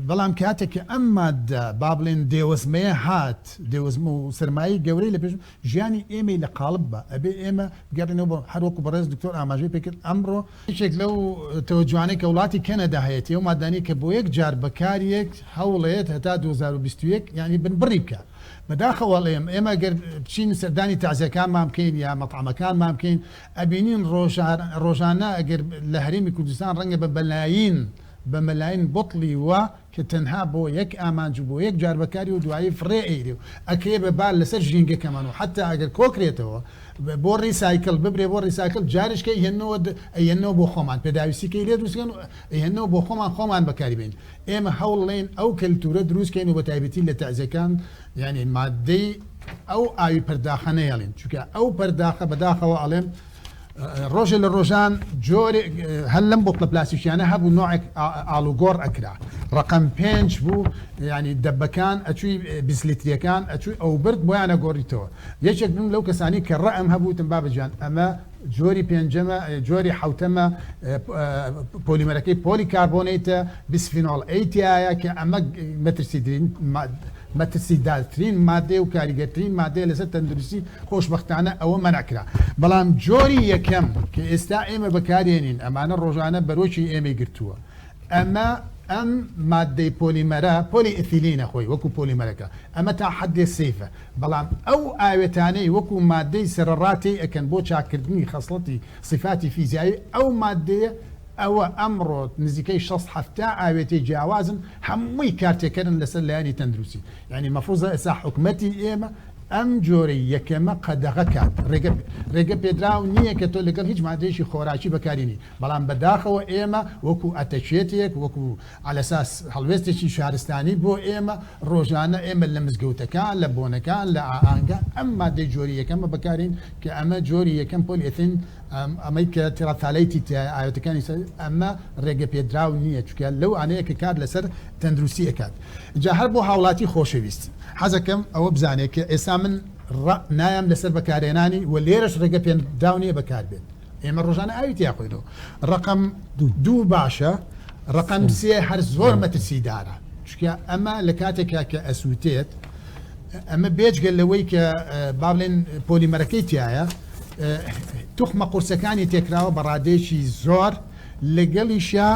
بەڵام کاتێککە ئەم مادە با بڵێن دێوەزمەیە هات دێوەزمە و سرمایی گەورەی لە پێش ژیانی ئێمەی لە قاڵب بە ئەبێ ئێمە بگەڕێنەوە بۆ هەروەکو بەڕێز دکتۆر ئاماژەی پێکرد ئەمڕۆ هیچێک لەو تەوەجوانەی کە وڵاتی کەنەدا هەیەی و مادانی کە بۆ یەک جار بەکارێک هەوڵێت هەتا 2021 ینی بنبڕی بکە بەداخەوەڵێم ئێمە گەر بچین سەردانی تازیەکان مام بکەین یا مەطعمەکان مام بکەین ئەبینین ڕۆژانە ئەگەر لە هەرێمی کوردستان ڕەنگە بە بەلاین بە مەلاین بڵی وە کە تەنها بۆ یەک ئامانج بۆ یەک جار بەکاری و دوایی فڕێ ئەیری و ئەکێ بەبار لەسەر ژینگەکەمان و حتا ئەگەر کۆکرێتەوە بۆ ڕیسایکل ببرێ بۆ ڕیسایکل جارشکە هێنەوە بۆ خۆمان پێداویستیکەی لێ دروستکەن هێنەوە بۆ خۆمان بەکاری بین ئێمە هەوڵڵێن ئەو کەلتورە دروستکەین و بە تایبەتی لە تەعزیەکان یعنی مادەی ئەو ئاوی پەرداخەنەیەڵێن چونکە ئەو پەرداخە بەداخەوە ئەڵێن ڕۆژە لە ڕۆژان جۆری هەل لەم بۆ پلاسیشیانە هەبوو نوعێک ئالوگۆڕ ئەکرا ڕقم 5 بوو ینی دەبەکان ئەچووی بیسلیتریەکان ئەچووی ئەو برد بۆیانە گۆڕیتەوە یەکێک بوون لەو کەسانی کە ڕەم هەبووتم بابەجان ئەمە جۆری پێنجەمە جۆری حوتەمە پۆلیمەرەکەی پۆلی کاربۆنیتە بیسفینۆڵ ئەیتیایە کە ئەمە مەترسیدارترین مادێ و کاریگەرترین مادەیە لەسەر تەندروستی خۆشبەختانە ئەوە مەنعکرا بەڵام جۆری یەکەم کە ئێستا ئێمە بەکارێنین ئەمانە ڕۆژانە بەرۆکی ئێمەی گرتووە ئەمە ئەم مادەی پۆلیمەرە پۆلی ئەثیلینە خۆی وەکو پۆلیمەرەکە ئەمە تا حدێ سیفە بەڵام ئەو ئاوێتانەی وەکو مادەی سەرڕاتی ئەکەن بۆ چاکردنی خەسڵەتی صفاتی فیزیایی ئەو مادەیە ئەوە ئەمڕۆ نزیکەی 6 ئاوێتی جیاوازن هەمووی کارتێکردن لەسەر لایانی تەندروستی ینی مەفروضە ئێستا حکومەتی ئێمە ئەم جۆرەی یەکەمە قەدەغەکات ڕێگە پێدراو نییە کە تۆ لەگەڵ هیچ مادەیەکی خۆراکی بەکارینی بەڵام بەداخەوە ئێمە وەکو ئەتەچێتێک وەکو ئالەساس هەڵوێستێکی شارستانی بۆ ئێمە ڕۆژانە ئێمە لە مزگەوتەکان لە بۆنەکان لە ئاهانگە ئەم مادەی جۆری یەکەمە بەکارین کە ئەمە جۆری یەکەم پۆلیئەتین ئەمەی کە تیراتالەیتی ئاوێتەکانی ئەمە ڕێگە پێدراو نییە چکە لەو ئانەیە کە کار لەسەر تەندروستی ئەکات جا هەر بۆ هاوڵاتی خۆشەویست حەزەکەم ئەوە بزانێت کە ئێستا من نایم لەسەر بەکارێنانی و لێرەش ڕێگە پێداونیە بەکاربێت ئێمە ڕۆژانە ئاویتی یاخۆیدەوە ڕقم 2 باشە ڕقم 3 هەر زۆر مەترسیدارە چکە ئەمە لە کاتێکا کە ئەسووتێت ئەمە بێجگە لەوەی کە با بڵێن پۆلیمەرەکەی تایە توخمە قورسەکانی تێکراوە بە ڕادێکی زۆر لەگەڵیشە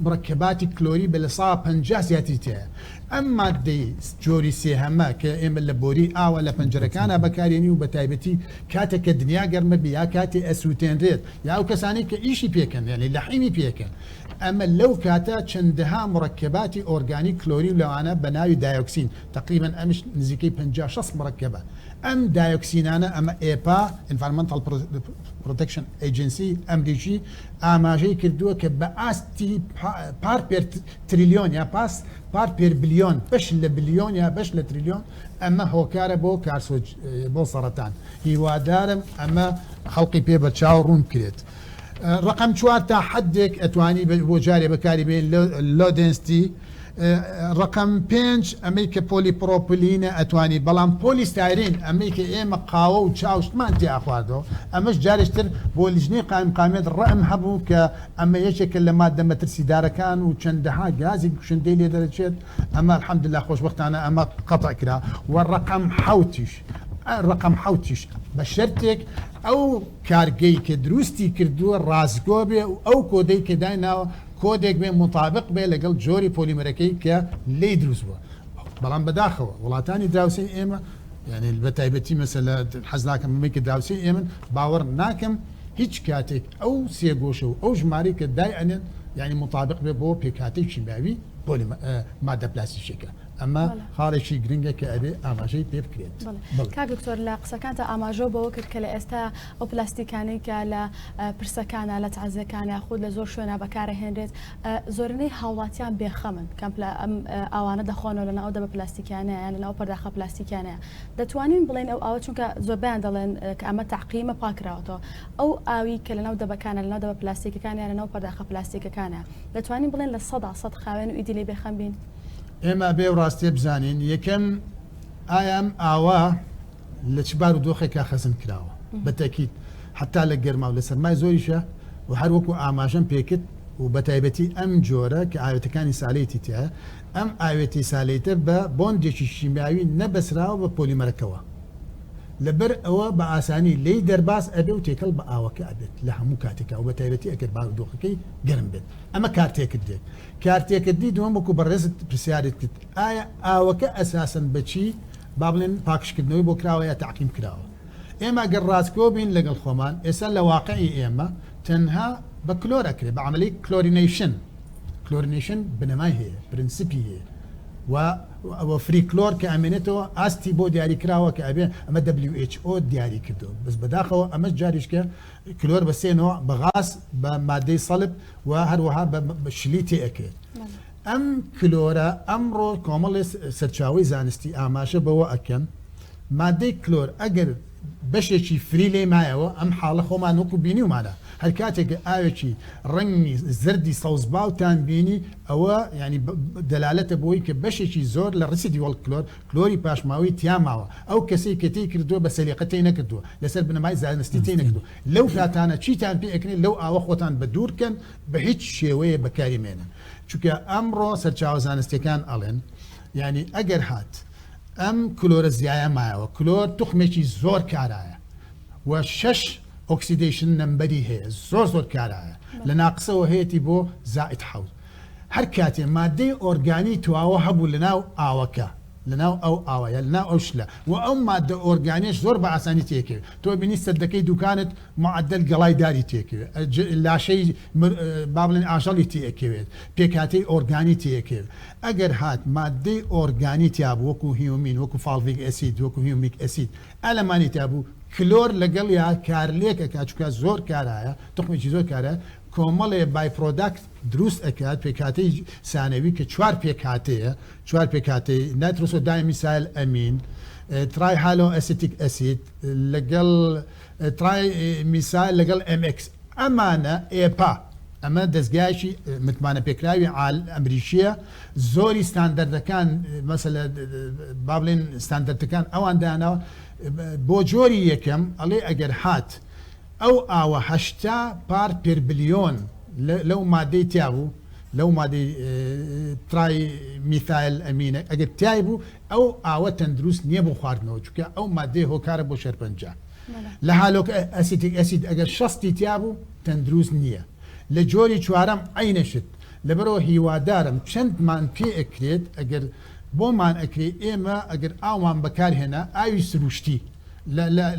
مڕکەباتی کلۆری بە لە 150 زیاتری تەیە ئەم مادەی جۆری سێهەمە کە ئێمە لە بۆری ئاوە لە پەنجەرەکانە بەکارێنی و بە تایبەتی کاتێک کە دنیا گەرمە بی یا کاتی ئەسووتێنرێت یا ئەو کەسانی کە ئیشی پێکەن یعنی لەحیمی پێکەن ئەمە لەو کاتە چەندەها مڕکەباتی ئۆرگانی کلۆری لەوانە بە ناوی دایۆکسین تقریبا ئەمش نزیکەی 50-60 مڕکەبە ئەم دایۆکسینانە ئەمە ئێپا Environmental Protection Agency ئەمریکی ئاماژەی کردووە کە بە ئاستی پار پێر تریلیۆن یا پار پێر بلیۆن بەش لە بلیۆن یا بەش لە تریلیۆن ئەمە هۆکارە بۆ کارسۆج بۆ سەرەتان هیوادارم ئەمە خەڵقی پێ بە چاو ڕوون کرێت ڕقم 4 تا حدێک ئەتوانی بۆ جارێ بەکاری بێن لۆ دنستی ڕقم 5 ئەمریکە پۆلی پرۆپلینە ئەتوانی بەڵام پۆلیستایرین ئەمریکە ئێمە قاوە و چاوشتمان تیا خواردەوە ئەمەش جارشتر بۆ لیژنەی قامێت ڕەم هەبوو کە ئەمە یەکێکە لە مادە مەترسیدارەکان و چەندەها گازی کوشندەی لێ دەرەچێت ئەمە الحەمدلله خۆشبەختانە ئەمە قەتع کرا و ڕقم 7 بە شەرتێک ئەو کارگەی کە دروستی کردووە ڕازگۆ بێ و ئەو کۆدەی کە دایناوە کۆدێک بێ مطابق بێ لەگەڵ جۆری پۆلیمەرەکەی کە لی دروست بووە بەڵام بەداخەوە وڵاتانی دراوسی ئێمە یعنی بە تایبەتی مەسەلە حەز ناکەم مەمەی کە دراوسی ئێمە باوەڕ ناکەم هیچ کاتێک ئەو سێگۆشە و ئەو ژمارەی کە دای ئەنێن یعنی مطابق بێ بۆ پێکاتێکی باوی مادە پلاستیکیەکە ئەمە خاڵێکی گرنگە کە ئەبێ ئاماژەی پێ بکرێت. کاک دکتۆر لە قسەکانتە ئاماژە بەوە کرد کە لە ئێستا ئەو پلاستیکانەی کە لە پرسەکانە لە تعزیەکانە خود لە زۆر شوێنە بەکارەهێنرێت زۆرینەی هاوڵاتیان بێخەمن کەم ئەوانە دەخۆنەوە لەناو دە بە پلاستیکانەیە لەناو پەرداخە پلاستیکانەیە دەتوانین بڵێن ئەو ئاوە چونکە زۆربیان دەڵێن کە ئەمە تاقیمە پاکراوەتەوە ئەو ئاوی کە لەناو دەبەکانە لەناو دە بە پلاستیکەکانیان لەناو پەرداخە پلاستیکەکانە دەتوانین بڵێن لە 100% خاوێن و ئیدی لێ بێخەم بین. ئێمە بێ ڕاستێ بزانین یەکەم ئایم ئاوا لە چ بار و دۆخێکا خەزم کراوە بەتەکیت حتا لە گەرما و لە سەرمای زۆریشە و هەر وەکو ئاماژەم پێکرد و بە تایبەتی ئەم جۆرە کە ئاوێتەکانی سالەیەتی تایە ئەم ئاوێتی سالەیتە بە بۆندێکی شیمیاوی نەبەسراوە بە پۆلیمەرەکەوە لەبەر ئەوە بە ئاسانی لی دەرباز ئەبێ و تێکەڵ بە ئاوەکە ئەبێت لە هەموو کاتێکا و بە تایبەتی ئەگەر بارودۆخەکەی گەرم بێت ئەمە کارتێکردێک کارتێکردی دووەم وەکو بەڕێزت پرسیارت کرد ئایا ئاوەکە ئەساسن بەچی با بڵێن پاکشکردنەوەی بۆ کراوە یا تعقیم کراوە ئێمە گەر ڕاستکۆ بین لەگەڵ خۆمان ئێستا لە واقعی ئێمە تەنها بە کلۆر ئەکرێت بە عملی کلۆرینیشن بنەمای هەیە پرینسیپی هەیە و فری کلۆر کە ئەمێنێتەوە ئاستی بۆ دیاریکراوە کە ئەبێ ئەمە WHO دیاری کردو بەس بەداخەوە ئەمە جاریشکە کلۆر بەسێنەوە بە غاز بە مادەی سەڵب و هەروەها بە شلی تێئەکرێت ئەم کلۆرە ئەمڕۆ کۆمەڵی سەرچاوی زانستی ئاماژە بەوە ئەکەن مادەی کلۆر ئەگەر بەشێکی فری لێ مایەوە ئەم حاڵە خۆمان وەکو بینی ومانە هەر کاتێکە ئاوێکی ڕەنگی زردی سەوزباوتان بینی ئەوە ینی دەلالەتە بۆی کە بەشێکی زۆر لە ڕسیدیوەڵ کلۆری پاشماوی تیاماوە ئەو کەسەی کە تێی کردووە بە سەلیقەتەی نەکردووە لەسەر بنەمای زانستی تێی نەکردو لەو کاتانە چیتان پێ ئەکرێت لەو ئاوە خۆتان بە دوورکەن بە هیچ شێوەیە بەکاری مێنن چونکە ئەمڕۆ سەرچاوە زانستیەکان ئەڵێن ینی ئەگەر هات ئەم کلۆرە زیایە مایەوە کلۆر توخمێکی زۆر کارایە و 6 ئۆکسیدیشن نمبەری هەیە زۆر کارایە لە ناقسەوە هەیەی بۆ زائد حەوت هەر کاتێ مادەی ئۆرگانی تواوە هەبوو لەناو ئاوەکە لەناو ئەو ئاوەیە لەناو ئەو شلە و ئەو مادە ئۆرگانیش زۆر بە ئاسانی تێکەوێت تۆ بینی سەردەکەی دوکانت معدل گەڵای داری تێکەوێت لاشەی با بڵێن ئاژەڵی تێکەوێت پێکاتەی ئۆرگانی تێکەوێت ئەگەر هات مادەی ئۆرگانی تیابوو وەکو هیومین وەکو فالڤیک ئەسید وەکو هیومیک ئەسید ئەلەمانی تیابوو کلۆر لەگەڵ یا کارلێکە کاچکە زۆر کارایە تخمێکی زۆر کارە کۆمەڵێ بای پرۆداکت دروست ئەکات پێکاتەی سانەوی کە 4 پێکاتەیە 4 پێکاتەی نایترۆسۆ دایمیسایل ئەمین ترای هالۆ ئەسیتیک ئەسید لەگەڵ ترای میسایل لەگەڵ MX ئەمانە ئێپا ئەمە دەستگایکی متمانە پێکراوی ئەمریکیە زۆری ستاندەردەکان مەسەلە با بڵێن ستاندەردەکان ئەوان داناوە بۆ جۆری یەکەم ئەڵێ ئەگەر هات ئەو ئاوە 8 پار پێر بلیۆن لەو مادەی تیابوو لەو مادەی ترای میثایل ئەمینە ئەگەر تای بوو ئەو ئاوە تەندروست نییە بۆ خواردنەوە چونکە ئەو مادەی هۆکارە بۆ شەرپەنجە لە هالۆکە ئەسیتیک ئەسید ئەگەر 6 تیابوو تەندروست نییە لە جۆری چوارەم عینەشت لەبەرەوە هیوادارم چەندمان پێ ئەکرێت ئەگەر بۆمان ئەکرێت ئێمە ئەگەر ئاومان بەکارهێنا ئاوی سروشتی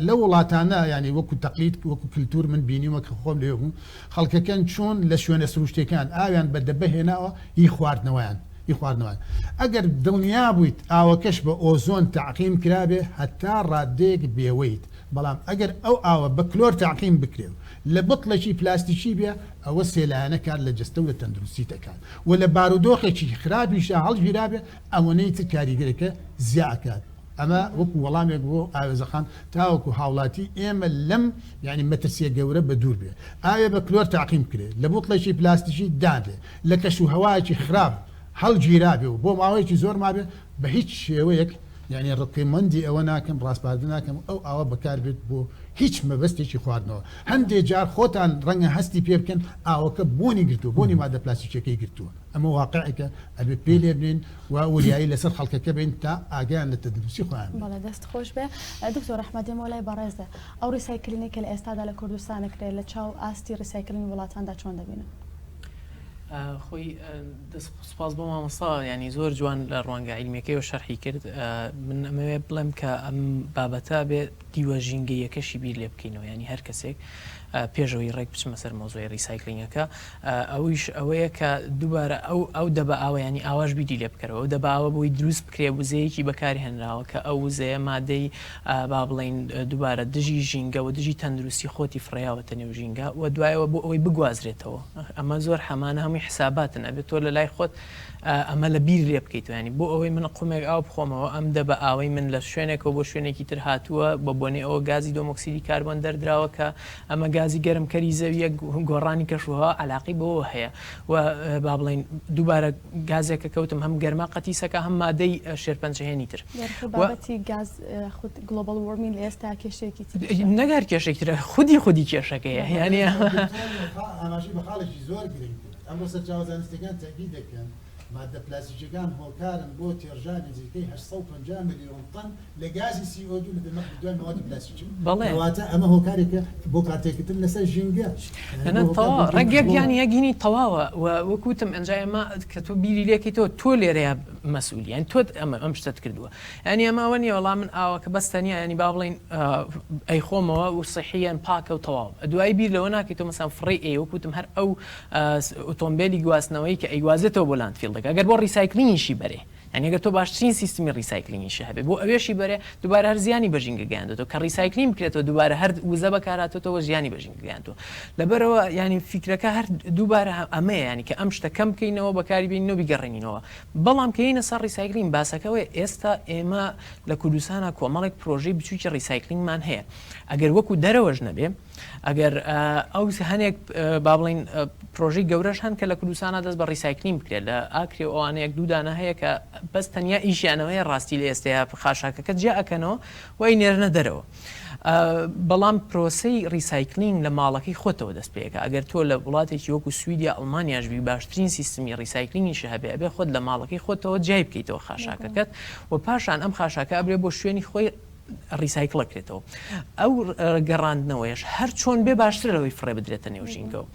لە وڵاتانە ینی وەکو تەقلید وەکو کللتور من بینیوە کە خۆم لێ بوو خەڵکەکەن چۆن لە شوێنە سروشتەکان ئاویان بەدەبەهێناوە هی خواردنەوەیان ئەگەر دڵنیا بوویت ئاوەکەش بە ئۆزۆن تعقیم کرابێ هەتا ڕادێک بێوەیت بەڵام ئەگەر ئەو ئاوە بە کلۆر تعقیم بکرێ لە بڵێکی پلاستیکی بێ ئەوە سێلایەنە کار لە جستە و لە تەندروستی دەکات و لە بارودۆخێکی خراپیشە هەڵگیرابێ ئەوەنەی تر کاریگەرەکە زیاکات ئەمە وەکو وەڵامێک بۆ ئاوێزەخان تاوەکو هاوڵاتی ئێمە لەم ینی مەترسیە گەورە بە دوور بێ ئاوێ بە کلۆر تعقیم کرێت لە بڵێکی پلاستیکی دادێ لە کەش و هەوایەکی خراپ هەڵگیرابێ و بۆ ماوەیەکی زۆر مابێ بە هیچ شێوەیەک ینی ڕقیمەندی ئەوە ناکەم ڕاستپاردن ناکەم ئەو ئاوە بەکار بێت بۆ هیچ مەبەستێکی خواردنەوە هەندێک جار خۆتان ڕەنگە هەستی پێ بکەن ئاوەکە بۆنی گرتووە بۆنی مادە پلاستیکەکەی گرتووە ئەمە واقعەکە ئەبێ پێ لێ بنین و وریایی لەسەر خەڵکەکە بین تا ئاگیان لە تەندروستی خۆیان بەڵێ دەست خۆش بێ دکتۆر ئەحمەدی مۆلای بەڕێزە ئەو ریسایکلینی کە لە ئێستادا لە کوردستانە کرێت لە چاو ئاستی ریسایکلین وڵاتاندا چۆن دەبینن خۆی سپاس بۆ مامۆستا ینی زۆر جوان لە ڕوانگە عیلمیەکەی و شەرحی کرد من ئەمەوێ بڵێم کە ئەم بابەتە بێت دیوە ژینگەیەکەشی بیر لێ بکەینەوە ینی هەر کەسێک پێشەوەی ڕێک بچمە سەر مۆزۆی ریسایکلینگەکە ئەویش ئەوەیە کە دووبارە ئەو دەبە ئاوە ینی ئاواش بیری لێ بکەرەوە ئەو دەبە ئاوە بۆی دروست بکرێ وزەیەکی بەکاری هێنراوە کە ئەو وزەیە مادەی با بڵین دووبارە دژی ژینگە و دژی تەندروستی خۆتی فڕیاوەتە نێو ژینگە و دوایەوە بۆ ئەوەی بگوازرێتەوە ئەمە زۆر هەمانە هەمووی حساباتن ئەبێت تۆ لە لای خۆت ئەمە لە بیر لێ بکەیت ینی بۆ ئەوەی من قومێک ئاو بخۆمەوە ئەم دەبە ئاوەی من لە شوێنێکەوە بۆ شوێنێکی تر هاتووە بە بۆنێ ئەوە گازی دۆمۆکسیدی کاربۆن دەردراوە کە ئەمە گازی گەرمکەری زەویە گۆڕانی کەشوها علاقی بەوە هەیە و با بڵین دووبارە گازێکە کەوتم هەم گەرما قەتیسەکە هەم مادەی شێرپەنجەهێنی تر بابەتی گاز گلۆبال وارمین لە ئێستا کێشێکی نەگار کێشێکترە خودی کێشەکەیە یعنی ئاماژەی بە خاڵێکی زۆر گرنگتر ئەمڕۆ سەرچاوەزانستەکان تاکید دەکەن مادە پلاستیکەکان هۆکارن بۆ تێڕژانی نزیکەی 850 میلیۆن تن لە گازی CO2 لە دوای موادی پلاستیکی کەواتە ئەمە هۆکارێکە بۆ کارتێکتر لەسەر ژینگە ڕێگەک یانی یەگینی تەواوە وەکوتم ئەنجای ئەمە کە تۆ بیری لێکیتەوە تۆ لێرەیە مەسئولی یان تۆ ئەم شتت کردووە ینی ئەماوە نیە وەڵام من ئاوە کە بەستەنیە ینی با بڵین ئەی خۆمەوە و سیحیان پاکە و تەواو دوای بیر لەوە ناکەیت تۆ مەسان فڕی ئێ وەکوتم هەر ئەو ئۆتۆمبیلی گواستنەوەی کە ئەیوازێتەوە بۆ لاندفیڵ ئەگەر بۆ ریسایکلینگیشی بەرێ ینی ئەگەر تۆ باشترین سیستمی ریسایکلینگیش هەبێ بۆ ئەوێشی بەرێ دووبارە هەر زیانی بە ژینگە گەیاندێتەوە کە ریسایکلین بکرێتەوە دووبارە هەر وزە بەکارهاتێتەوە ژیانی بە ژینگە گەیاندەوە لەبەرەوە ینی فیکرەکە هەر دووبارە ئەمەیە ینی کە ئەم شتە کەم بکەینەوە بەکاری بینەوە بیگەڕێنینەوە بەڵام کە یینە سەر ریسایکلین باسەکەوەی ئێستا ئێمە لە کوردستانە کۆمەڵێک پرۆژەی بچووکی ریسایکلینگمان هەیە ئەگەر وەکو دەرەوەش نەبێ ئەگەر ئەو هەنێک با بڵین پرۆژەی گەورەش هەن کە لە کوردستانە دەست بە ریسایکلین بکرێت لە ئاکری ئەوانەیەک دوودانە هەیە کە بەس تەنیا ئیشیانەوەی ڕاستی لە ئێستەیە خاشاکەکە جیا ئەکەنەوە وای نێرنە دەرەوە بەڵام پرۆسەی ریسایکلینگ لە ماڵەکەی خۆتەوە دەست پێەکە ئەگەر تۆ لە وڵاتێکی وەکو سویدیا ئەڵمانیاشبی باشترین سیستمی ریسایکلینگیش هەبێ ئەبێ خۆت لە ماڵەکەی خۆتەوە جای بکەیتەوە خاشاکەکەت و پاشان ئەم خاشاکە ئەبرێ بۆ شوێنی خۆی ریسایکڵەکرێتەوە ئەو گەڕاندنەوەیش هەر چۆن بێ باشتر لەوەی فڕێ بدرێتە نێو ژینگەوە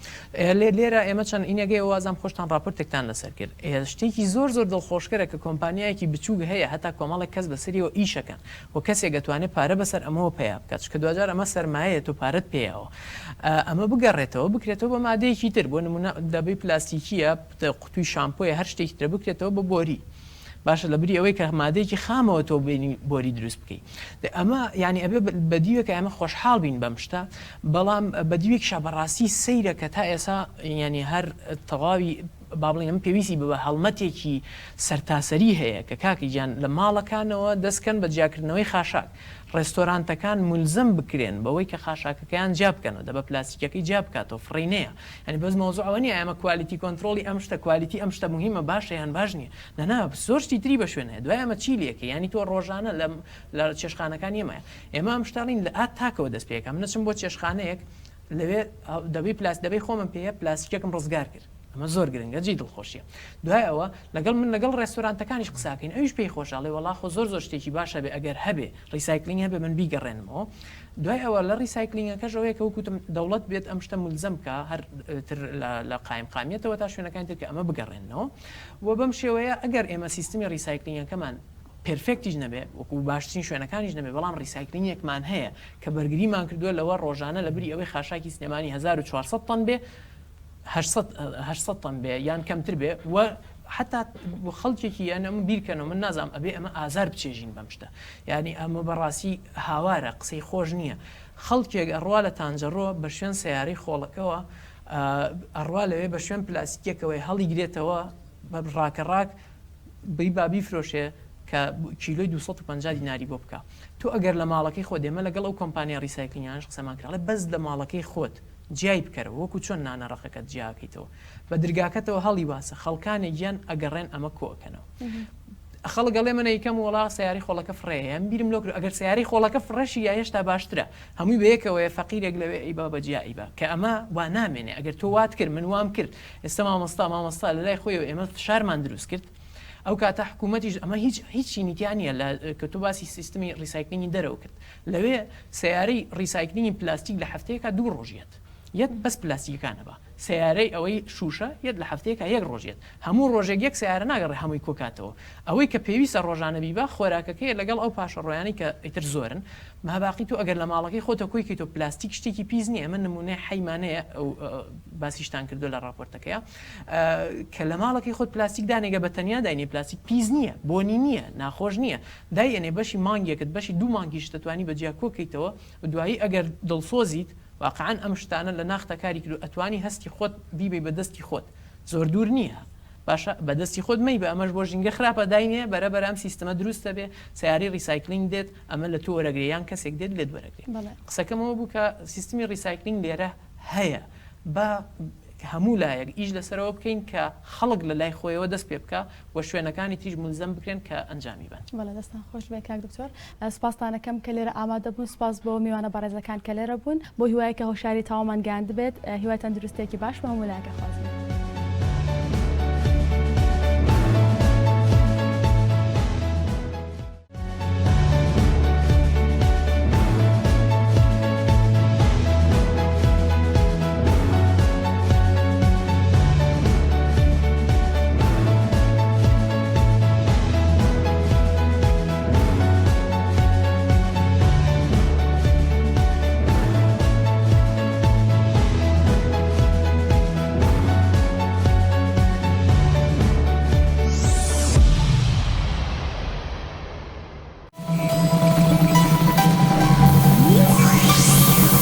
لێرە ئێمە چەند ئینەگەی وازام خۆشتان راپۆرتێکتان لەسەر کرد شتێکی زۆر دڵخۆشکەرە کە کۆمپانیایەکی بچووک هەیە هەتا کۆمەڵێک کەس بەسەریەوە ئیشەکەن و کەسێک دەتوانێت پارە بەسەر ئەمەوە پێیا بکات کە دوجار ئەمە سەرمایەیە تۆ پارەت پێیەوە ئەمە بگەڕێتەوە بکرێتەوە بە مادەیەکی تر بۆ نمونە دەبەی پلاستیکیە قوتوی شامپۆیە هەر شتێکی تر بکرێتەوە بە بۆری باشە لەبری ئەوەی کە مادەیەکی خامەوە تۆ بینی بۆری دروست بکەیت ئەمە ینی ئەبێ بەدیوەکە ئەمە خۆشحاڵ بین بەم شتە بەڵام بەدیوێکشە بەڕاستی سەیرەکە تا ئێسا ینی هەر تەواوی با بڵێن ئەم پێویستی بە هەڵمەتێکی سەرتاسەری هەیە کە کاکی گیان لە ماڵەکانەوە دەستکەن بە جیاکردنەوەی خاشاک ڕێستۆرانتەکان مولزم بکرێن بەوەی کە خاشاکەکەیان جیا بکەنەوە دەبە پلاستیکەکەی جیا بکاتەوە فڕینەیە ینی بەس مۆزوعەوە نیە ئەمە کوالیتی کۆنتترۆلی ئەم شتە کوالیتی ئەم شتە مهمە باشە یان باش نییە نەنا زۆر شتی تری بە شوێنەیە دوای ئەمە چیلێکە ینی تۆ ڕۆژانە لە چێشخانەکان ئێمەیە ئێمە ئەم شتاڵین لە ئات تاکەوە دەست پێەکەم نەچم بۆ چێشخانەیەک لەوێ دەبی دەبی خۆمم پێەیە پلاستیکەکەم ڕزگار کرد ئەمە زۆر گرنگە جێ دڵخۆشیە دوای ئەوە لەگەڵ من لەگەڵ ڕێستۆرانتەکانیش قساکەین ئەوش پێی خۆشحاڵێ وەڵاخۆ زۆر شتێکی باشە بێ ئەگەر هەبێ ریسایکلینگ هەبێ من بیگەڕێنمەوە دوای ئەوە لە ریسایکلینگەکەش ئەوەیە کە وەکوتم دەوڵەت بێت ئەم شتە مولزم کە هەر لە قایمقامیەتەوە تا شوێنەکان تر کە ئەمە بگەڕێنەوە و بەم شێوەیە ئەگەر ئێمە سیستمی ریسایکلینگەکەمان پرفکتیش نەبێ وەکو باشترین شوێنەکانیش نەبێ بەڵام ریسایکلینگێکمان هەیە کە بەرگریمان کردووە لەوە ڕۆژانە لە بری ئەوەی خاشاکی سنێمانی 1400 تن بێ 800 تن بێ یان کەمتر بێ و حتا خەڵکێکی یان ئەمە بیرکەنەوە من نازام ئەبێ ئەمە ئازار بچێژین بەم شتە ینی ئەمە بەڕاستی هاوارە قسەی خۆش نییە خەڵکێک ئەڕوا لە تانجەڕۆ بە شوێن سیارەی خۆڵەکەەوە ئەڕوا لەوێ بە شوێن پلاستیکێکەوەی هەڵی گرێتەوە بە ڕاکەڕاک بی بابی فرۆشێ کە کیلۆی 250 دیناری بۆ بکە تۆ ئەگەر لە ماڵەکەی خۆ دێمە لەگەڵ ئەو کۆمپانیا ریسایکلینگیانش قسەمان کراڵێ بەس لە ماڵەکەی خۆت جیای بکەرەوە وەکو چۆن نانەڕەقەکەت جیاکەیتەوە بە درگاکەتەوە هەڵی واسە خەڵکانی گیان ئەگەڕێن ئەمە کۆکەنەوە خەڵک گەڵێ منە یکەم وڵا سیاری خۆڵەکە فڕەیە بیرم لۆ ئەگەر سیاری خۆڵەکە فڕەشی یا هێشتا باشترە هەمووی بەیەکەوەیە فەقیرێک لەوێ ئیبا بەجیا ئیبا کە ئەمە وا نامێنێ ئەگەر تۆ وات کرد من وام کرد ئێستا مامۆستا لە لای خۆیەوە ئێمە فشارمان دروست کرد ئەو کاتە حکوومەتیش ئەمە هیچی نیتیانە لە کە تۆ باسی سیستمی ریسایکلینگی دەرەوە کرد لەوێ سیارەی ریسایکلینگی پلاستیک لە هەفتەیەکە 2 ڕۆژیت یەک بەس پلاستیکەکانەبە سیارەی ئەوەی شوشە یەک لە هەفتەیەکە یەک ڕۆژێت هەموو ڕۆژێک یەک سیارە ناگەڕێ هەمووی کۆکاتەوە ئەوەی کە پێویستە ڕۆژانە بیبە خۆراکەکەی لەگەڵ ئەو پاشە ڕۆیانی کە ئیتر زۆرن ماباقی تو ئەگەر لە ماڵەکەی خۆتە کۆیکی تۆ پلاستیک شتێکی پیس نییە من نمونێ حیمانەیە ئەو باسیشتان کردو لە راپۆرتەکەیە کە لە ماڵەکەی خۆت پلاستیک دانێگە بە تەنیا داینێ پلاستیک پیس نییە بۆنی نییە ناخۆش نییە دایێنێ بەشی مانگێکت بەشی دوو مانگیش دەتوانی بەجیا کۆکەیتەوە دوایی ئەگەر دڵسۆزیت واقعان ئەم شتانە لە ناختە کاری کرد ئەتوانی هەستی خۆت بیبێ بە دەستی خۆت زۆر دوور نییە باشە بەدەستی خۆت مەی بە ئەمەش بۆ ژینگە خراپە داینێ بەرە ئەم سیستەمە دروستە بێ سیاری ریسایکلینگ دێت ئەمە لە تۆ وەرەگریان کەسێک دێت لێت وەرەگرێت قسەکەمەوە بوو کە سیستمی ریسایکلینگ لێرە هەیە بە هەموو لایەک ئیش لەسەرەوە بکەین کە خەڵک لە لای خۆیەوە دەست پێ بکە و شوێنەکانی تیژ ملزەم بکرێن کە ئەنجامی بن دەستان خۆش بێ کاک دکتۆر سپاسانەکەم کە لێرە ئامادە بوون سپاس بۆ میوانە بەڕێزەکان کە لێرە بوون بۆ هیوایە کە هۆشاری تاوامان گاند بێت هیوای تەندروستێکی باش بە هەموو لایەکە خوازم